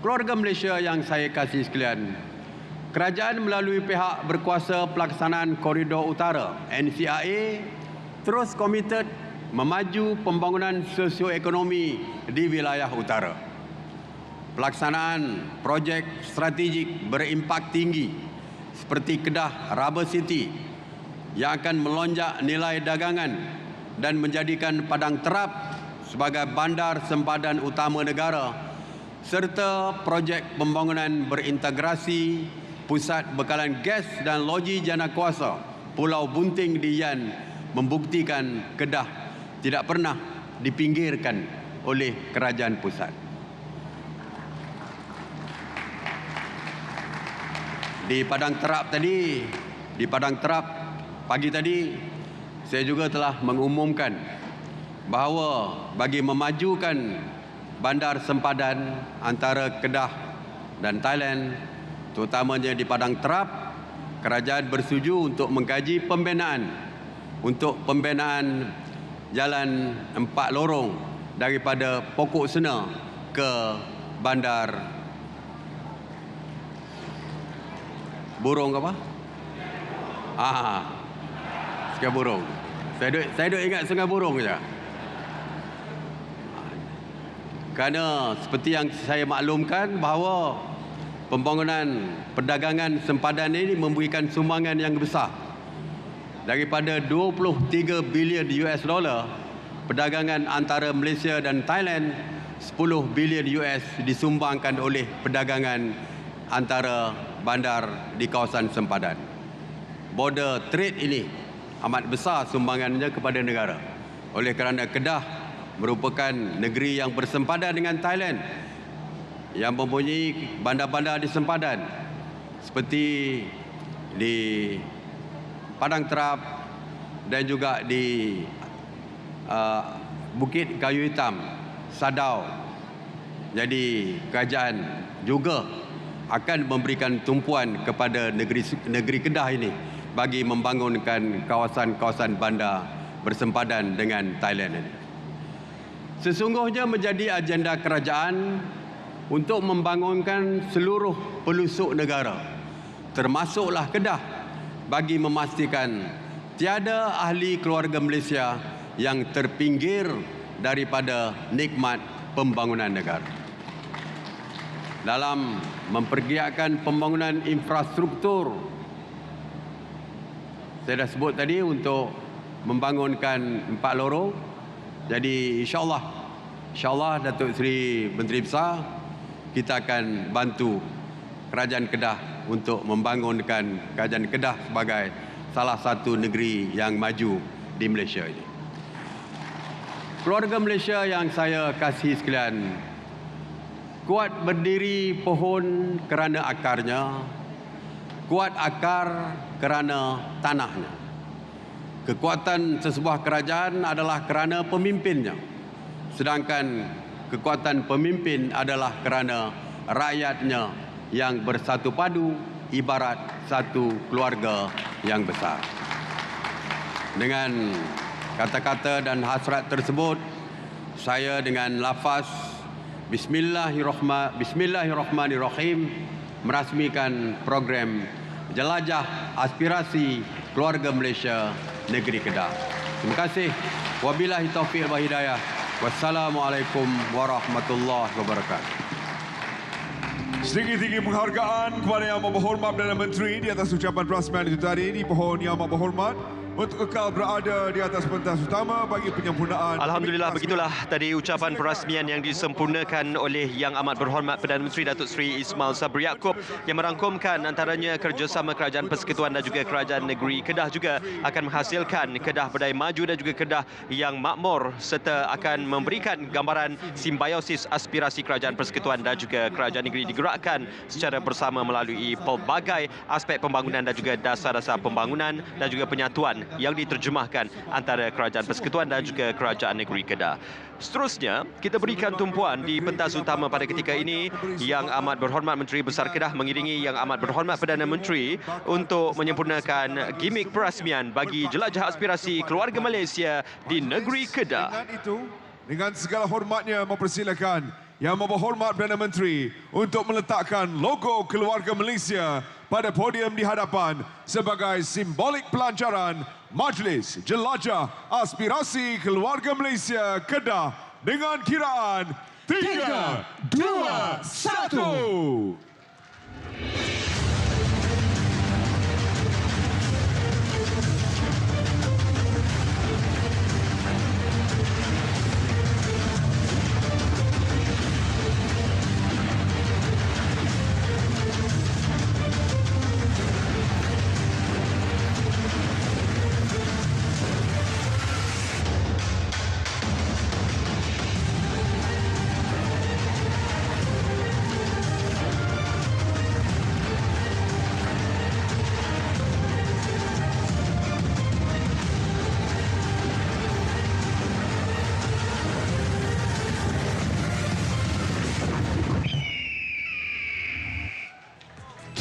Keluarga Malaysia yang saya kasih sekalian, kerajaan melalui pihak berkuasa pelaksanaan Koridor Utara NCRA terus komited memaju pembangunan sosioekonomi di wilayah utara. Pelaksanaan projek strategik berimpak tinggi seperti Kedah Rubber City yang akan melonjak nilai dagangan dan menjadikan Padang Terap sebagai bandar sempadan utama negara, serta projek pembangunan berintegrasi pusat bekalan gas dan loji jana kuasa Pulau Bunting di Yan membuktikan Kedah tidak pernah dipinggirkan oleh kerajaan pusat. di Padang Terap pagi tadi, saya juga telah mengumumkan bahawa bagi memajukan bandar sempadan antara Kedah dan Thailand, terutamanya di Padang Terap, kerajaan bersetuju untuk mengkaji pembinaan jalan 4 lorong daripada Pokok Sena ke bandar Burung apa? Sungai Burung. Saya duk ingat Sungai Burung saja. Kerana seperti yang saya maklumkan bahawa pembangunan perdagangan sempadan ini memberikan sumbangan yang besar. Daripada 23 bilion US dollar, perdagangan antara Malaysia dan Thailand, 10 bilion US disumbangkan oleh perdagangan antara bandar di kawasan sempadan. Border trade ini amat besar sumbangannya kepada negara. Oleh kerana Kedah merupakan negeri yang bersempadan dengan Thailand, yang mempunyai bandar-bandar di sempadan seperti di Padang Terap dan juga di Bukit Kayu Hitam, Sadau. Jadi kerajaan juga akan memberikan tumpuan kepada negeri Kedah ini bagi membangunkan kawasan-kawasan bandar bersempadan dengan Thailand ini. Sesungguhnya menjadi agenda kerajaan untuk membangunkan seluruh pelusuk negara, termasuklah Kedah, bagi memastikan tiada ahli keluarga Malaysia yang terpinggir daripada nikmat pembangunan negara. Dalam mempergiatkan pembangunan infrastruktur, saya dah sebut tadi untuk membangunkan 4 lorong. Jadi insyaAllah Datuk Seri Menteri Besar, kita akan bantu kerajaan Kedah untuk membangunkan kerajaan Kedah sebagai salah satu negeri yang maju di Malaysia ini. Keluarga Malaysia yang saya kasihi sekalian, kuat berdiri pohon kerana akarnya, kuat akar kerana tanahnya. Kekuatan sesebuah kerajaan adalah kerana pemimpinnya, sedangkan kekuatan pemimpin adalah kerana rakyatnya yang bersatu padu ibarat satu keluarga yang besar. Dengan kata-kata dan hasrat tersebut, saya dengan lafaz Bismillahirrahmanirrahim merasmikan program Jelajah Aspirasi Keluarga Malaysia Negeri Kedah. Terima kasih. Wabillahi taufiq wal hidayah. Wassalamualaikum warahmatullahi wabarakatuh. Setinggi-tinggi penghargaan kepada Yang Amat Berhormat Perdana Menteri di atas ucapan perasmian itu tadi. Dimohon Yang Amat Berhormat untuk kekal berada di atas pentas utama bagi penyempurnaan. Alhamdulillah, begitulah tadi ucapan perasmian yang disempurnakan oleh Yang Amat Berhormat Perdana Menteri Datuk Seri Ismail Sabri Yaakob, yang merangkumkan antaranya kerjasama Kerajaan Persekutuan dan juga Kerajaan Negeri Kedah juga akan menghasilkan Kedah berdaya maju dan juga Kedah yang makmur, serta akan memberikan gambaran simbiosis aspirasi Kerajaan Persekutuan dan juga Kerajaan Negeri digerakkan secara bersama melalui pelbagai aspek pembangunan dan juga dasar-dasar pembangunan dan juga penyatuan yang diterjemahkan antara Kerajaan Persekutuan dan juga Kerajaan Negeri Kedah. Seterusnya, kita berikan tumpuan di pentas utama pada ketika ini. Yang Amat Berhormat Menteri Besar Kedah mengiringi Yang Amat Berhormat Perdana Menteri untuk menyempurnakan gimik perasmian bagi jelajah aspirasi keluarga Malaysia di negeri Kedah. Dengan segala hormatnya mempersilakan Yang Amat Berhormat Perdana Menteri untuk meletakkan logo keluarga Malaysia pada podium di hadapan sebagai simbolik pelancaran Majlis Jelajah Aspirasi Keluarga Malaysia Kedah dengan kiraan 3, 2, 1.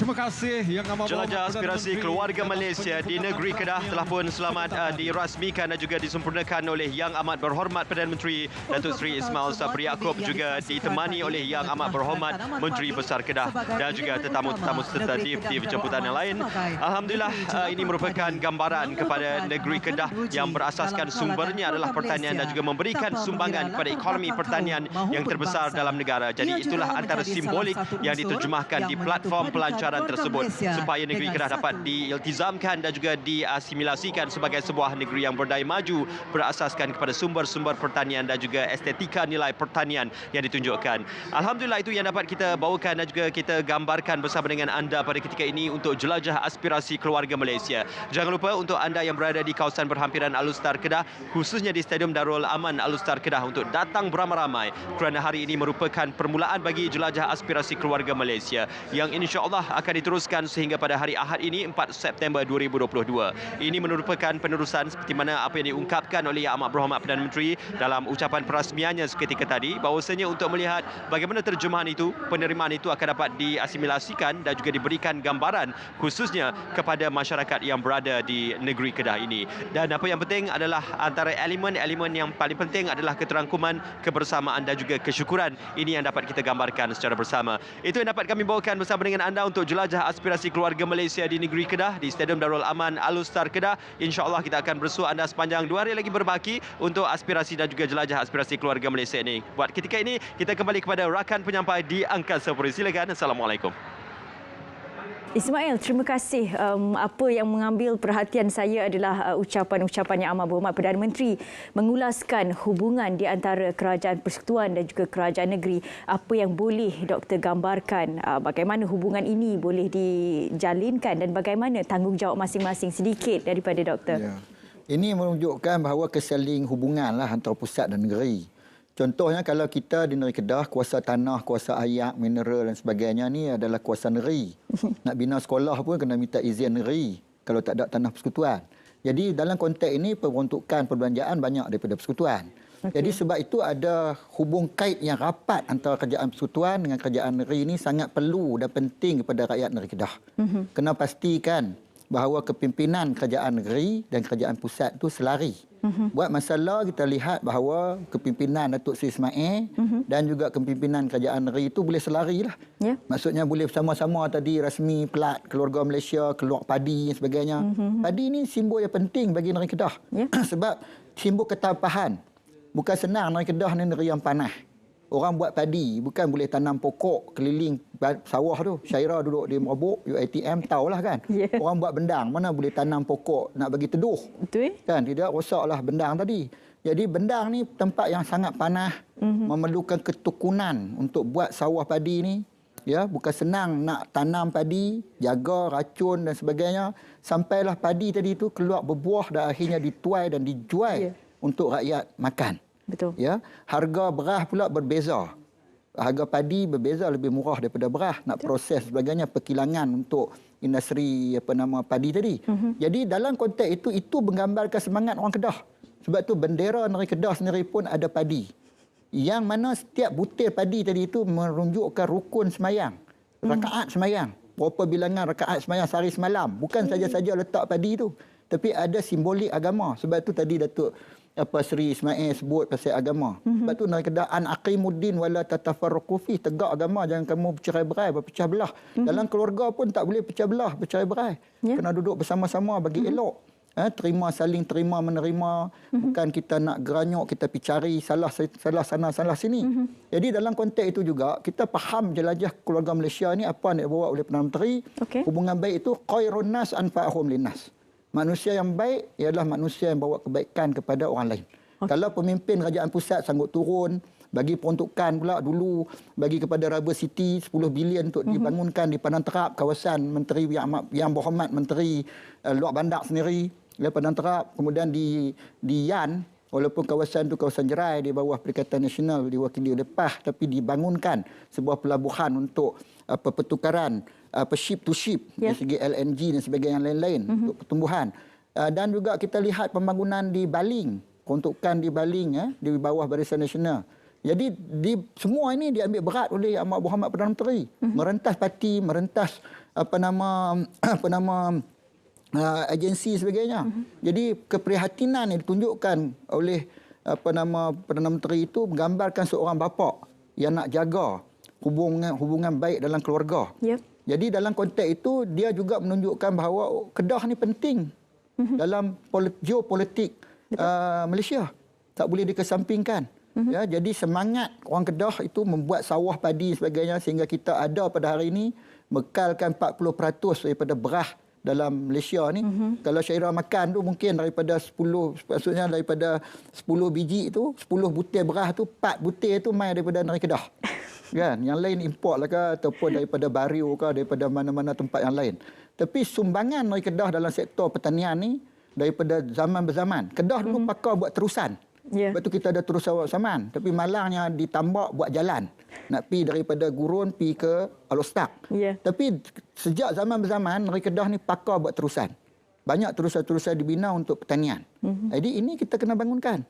Terima kasih Yang Amat Berhormat Jelajah aspirasi keluarga Malaysia di negeri Kedah telah pun selamat dirasmikan dan juga disempurnakan oleh Yang Amat Berhormat Perdana Menteri Datuk Seri Ismail Sabri Yaakob, juga ditemani oleh Yang Amat Berhormat Menteri Besar Kedah dan juga tetamu-tetamu serta div-div jemputan yang lain. Alhamdulillah, ini merupakan gambaran kepada negeri Kedah yang berasaskan sumbernya adalah pertanian dan juga memberikan sumbangan kepada ekonomi pertanian yang terbesar dalam negara. Jadi itulah antara simbolik yang diterjemahkan di platform pelancaran tersebut supaya negeri Kedah dapat diiltizamkan dan juga diasimilasikan sebagai sebuah negeri yang berdaya maju berasaskan kepada sumber-sumber pertanian dan juga estetika nilai pertanian yang ditunjukkan. Alhamdulillah, itu yang dapat kita bawakan dan juga kita gambarkan bersama dengan anda pada ketika ini untuk jelajah aspirasi keluarga Malaysia. Jangan lupa untuk anda yang berada di kawasan berhampiran Alustar Kedah, khususnya di Stadium Darul Aman Alustar Kedah, untuk datang beramai-ramai kerana hari ini merupakan permulaan bagi jelajah aspirasi keluarga Malaysia yang insya-Allah akan diteruskan sehingga pada hari Ahad ini 4 September 2022. Ini merupakan penerusan seperti mana apa yang diungkapkan oleh Yang Amat Berhormat Perdana Menteri dalam ucapan perasmiannya seketika tadi, bahawasanya untuk melihat bagaimana terjemahan itu, penerimaan itu akan dapat diasimilasikan dan juga diberikan gambaran khususnya kepada masyarakat yang berada di negeri Kedah ini. Dan apa yang penting adalah antara elemen-elemen yang paling penting adalah keterangkuman, kebersamaan dan juga kesyukuran. Ini yang dapat kita gambarkan secara bersama. Itu yang dapat kami bawakan bersama dengan anda untuk jelajah aspirasi keluarga Malaysia di negeri Kedah di Stadium Darul Aman Alustar Kedah. InsyaAllah kita akan bersua anda sepanjang 2 hari lagi berbaki untuk aspirasi dan juga jelajah aspirasi keluarga Malaysia ini. Buat ketika ini, kita kembali kepada rakan penyampai di Angkasa Puri. Silakan. Assalamualaikum. Ismail, terima kasih. Apa yang mengambil perhatian saya adalah ucapan-ucapan Yang Amat Berhormat Perdana Menteri mengulaskan hubungan di antara Kerajaan Persekutuan dan juga Kerajaan Negeri. Apa yang boleh Doktor gambarkan, bagaimana hubungan ini boleh dijalinkan dan bagaimana tanggungjawab masing-masing, sedikit daripada Doktor. Ya. Ini menunjukkan bahawa kesaling hubunganlah antara pusat dan negeri. Contohnya kalau kita di negeri Kedah, kuasa tanah, kuasa air, mineral dan sebagainya ni adalah kuasa negeri. Nak bina sekolah pun kena minta izin negeri kalau tak ada tanah persekutuan. Jadi dalam konteks ini peruntukan perbelanjaan banyak daripada persekutuan. Okay. Jadi sebab itu ada hubung kait yang rapat antara kerajaan persekutuan dengan kerajaan negeri ini sangat perlu dan penting kepada rakyat negeri Kedah. Kena pastikan bahawa kepimpinan kerajaan negeri dan kerajaan pusat itu selari. Buat masalah kita lihat bahawa kepimpinan Datuk Seri Ismail dan juga kepimpinan kerajaan negeri itu boleh selari lah. Yeah. Maksudnya boleh bersama-sama tadi rasmi pelat keluarga Malaysia, keluar padi dan sebagainya. Padi ini simbol yang penting bagi negeri Kedah. Yeah. Sebab simbol ketampahan. Bukan senang negeri Kedah ni negeri yang panah. Orang buat padi, bukan boleh tanam pokok keliling sawah tu. Syairah duduk di Merabuk, UiTM, tahulah kan. Yeah. Orang buat bendang, mana boleh tanam pokok nak bagi teduh. Betul. Kan, tidak rosaklah bendang tadi. Jadi bendang ni tempat yang sangat panah, memerlukan ketekunan untuk buat sawah padi ni. Ya, bukan senang nak tanam padi, jaga racun dan sebagainya. Sampailah padi tadi tu keluar berbuah dan akhirnya dituai dan dijual untuk rakyat makan. Betul. Ya, harga beras pula berbeza. Harga padi berbeza, lebih murah daripada beras. Nak proses sebagainya, perkilangan untuk industri padi tadi. Jadi dalam konteks itu menggambarkan semangat orang Kedah. Sebab tu bendera negeri Kedah sendiri pun ada padi. Yang mana setiap butir padi tadi itu menunjukkan rukun semayang. Rakaat semayang. Berapa bilangan rakaat semayang sehari semalam. Bukan saja-saja letak padi itu. Tapi ada simbolik agama. Sebab tu tadi Datuk Seri Ismail sebut pasal agama. Sebab tu negeri Kedah an aqimuddin wala tatafarraqu fi, tegak agama, jangan kamu bercerai-berai, berpecah belah. Dalam keluarga pun tak boleh pecah belah, bercerai-berai. Kena duduk bersama-sama bagi elok. Saling terima menerima. Bukan kita nak geranyuk, kita pergi cari salah sana salah sini. Jadi dalam konteks itu juga kita faham jelajah keluarga Malaysia ni apa yang dibawa oleh Perdana Menteri. Hubungan baik itu khairun nas anfa'uhum linnas. Manusia yang baik ialah manusia yang bawa kebaikan kepada orang lain. Kalau pemimpin kerajaan pusat sanggup turun, bagi peruntukan pula dulu, bagi kepada Rubber City 10 bilion untuk dibangunkan di Padang Terap, kawasan Menteri Yang Berhormat Menteri Luar Bandar sendiri, Padang Terap, kemudian di Yan, walaupun kawasan itu kawasan jerai di bawah Perikatan Nasional diwakili oleh PAH, tapi dibangunkan sebuah pelabuhan untuk pertukaran ship to ship dari segi LNG dan sebagainya yang lain-lain untuk pertumbuhan. Dan juga kita lihat pembangunan di Baling, peruntukan di Baling di bawah Barisan Nasional Jadi semua ini diambil berat oleh Amat Berhormat Perdana Menteri. Merentas parti, merentas agensi sebagainya. Jadi keprihatinan yang ditunjukkan oleh Perdana Menteri itu menggambarkan seorang bapa yang nak jaga hubungan baik dalam keluarga. Jadi dalam konteks itu dia juga menunjukkan bahawa Kedah ni penting dalam geopolitik Malaysia. Tak boleh dikesampingkan. Ya, jadi semangat orang Kedah itu membuat sawah padi sebagainya sehingga kita ada pada hari ini mekalkan 40% daripada beras dalam Malaysia ni. Kalau Syairah makan tu mungkin daripada 10, maksudnya daripada 10 biji itu, 10 butir beras tu, 4 butir tu mai daripada negeri Kedah. Kan? Yang lain import lah ke, ataupun daripada Bario ke, daripada mana-mana tempat yang lain. Tapi sumbangan negeri Kedah dalam sektor pertanian ni daripada zaman berzaman. Kedah dulu pakar buat terusan. Lepas tu kita ada terus awak saman. Tapi malangnya ditambak buat jalan. Nak pi daripada Gurun pi ke Alostak. Tapi sejak zaman berzaman, negeri Kedah ni pakar buat terusan. Banyak terusan-terusan dibina untuk pertanian. Jadi ini kita kena bangunkan.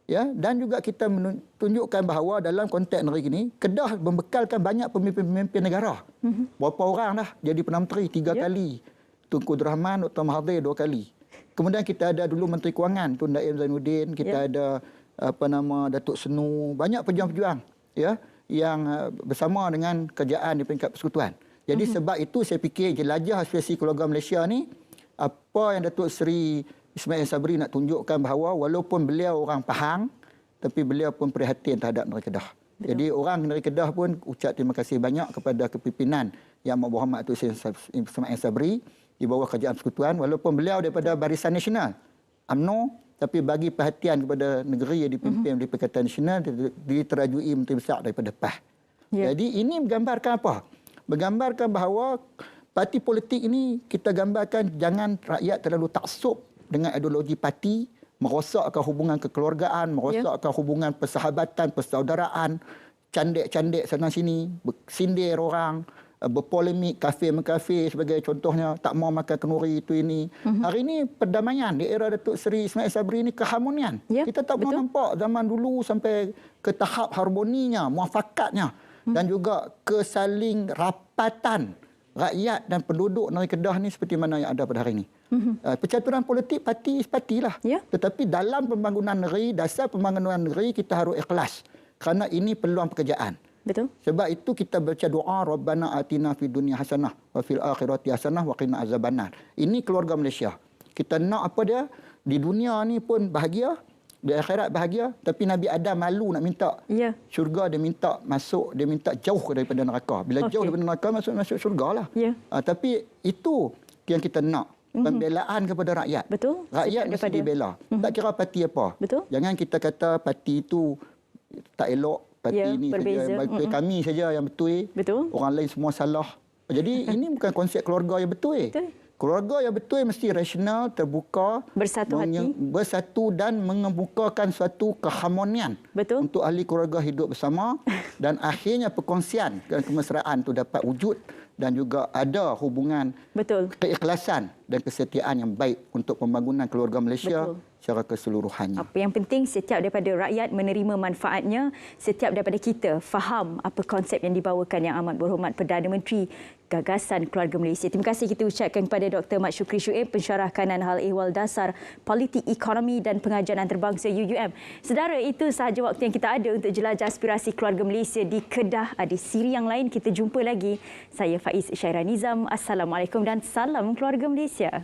Ya, dan juga kita menunjukkan bahawa dalam konteks negeri ini, Kedah membekalkan banyak pemimpin-pemimpin negara. Berapa orang dah jadi Perdana Menteri 3 kali. Tunku Abdul Rahman, Dr. Mahathir 2 kali. Kemudian kita ada dulu Menteri Kewangan Tun Daim Zainuddin, kita ada Datuk Senu, banyak pejuang-pejuang ya yang bersama dengan kerajaan di peringkat persekutuan. Jadi sebab itu saya fikir jelajah aspirasi keluarga Malaysia ni, apa yang Datuk Seri Ismail Sabri nak tunjukkan bahawa walaupun beliau orang Pahang, tapi beliau pun prihatin terhadap negeri Kedah. Jadi orang negeri Kedah pun ucap terima kasih banyak kepada kepimpinan Yang Amat Berhormat Datuk Seri Ismail Sabri di bawah kerajaan persekutuan, walaupun beliau daripada Barisan Nasional UMNO, tapi bagi perhatian kepada negeri yang dipimpin oleh Perikatan Nasional, diterajui Menteri Besar daripada PAS. Jadi ini menggambarkan apa? Menggambarkan bahawa parti politik ini kita gambarkan jangan rakyat terlalu taksub dengan ideologi parti, merosakkan hubungan kekeluargaan, merosakkan hubungan persahabatan, persaudaraan, candek-candek sana sini, bersindir orang, berpolemik kafir-mengkafir sebagai contohnya, tak mau makan kenduri itu ini. Hari ini perdamaian di era Datuk Seri Ismail Sabri ini keharmonian. Kita tak pernah nampak zaman dulu sampai ke tahap harmoninya, muafakatnya dan juga kesaling rapatan rakyat dan penduduk negeri Kedah ni seperti mana yang ada pada hari ini. Percaturan politik parti-partilah. Tetapi dalam pembangunan negeri, dasar pembangunan negeri kita harus ikhlas kerana ini peluang pekerjaan. Betul. Sebab itu kita baca doa Rabbana atina fid dunya hasanah wa fil akhirati hasanah wa qina azabannar. Ini keluarga Malaysia. Kita nak apa dia? Di dunia ni pun bahagia, di akhirat bahagia, tapi Nabi Adam malu nak minta syurga, dia minta masuk, dia minta jauh daripada neraka. Bila jauh daripada neraka masuk syurgalah. Tapi itu yang kita nak. Pembelaan kepada rakyat. Betul. Rakyat mesti dibela. Tak kira parti apa. Betul. Jangan kita kata parti itu tak elok. Parti ini berbeza. saja, bagi kami saja yang betul. Orang lain semua salah. Jadi ini bukan konsep keluarga yang betul. Keluarga yang betul mesti rasional, terbuka, bersatu hati, bersatu dan mengemukakan suatu keharmonian untuk ahli keluarga hidup bersama dan akhirnya perkongsian dan kemesraan itu dapat wujud dan juga ada hubungan keikhlasan dan kesetiaan yang baik untuk pembangunan keluarga Malaysia secara keseluruhannya. Apa yang penting setiap daripada rakyat menerima manfaatnya, setiap daripada kita faham apa konsep yang dibawakan Yang Amat Berhormat Perdana Menteri Gagasan Keluarga Malaysia. Terima kasih kita ucapkan kepada Dr. Mat Shukri Shuib, Pensyarah Kanan Hal Ehwal Dasar Politik Ekonomi dan Pengajian Antarabangsa UUM. Saudara, itu sahaja waktu yang kita ada untuk jelajah aspirasi keluarga Malaysia di Kedah. Ada siri yang lain kita jumpa lagi. Saya Faiz Syairah Nizam. Assalamualaikum dan salam keluarga Malaysia.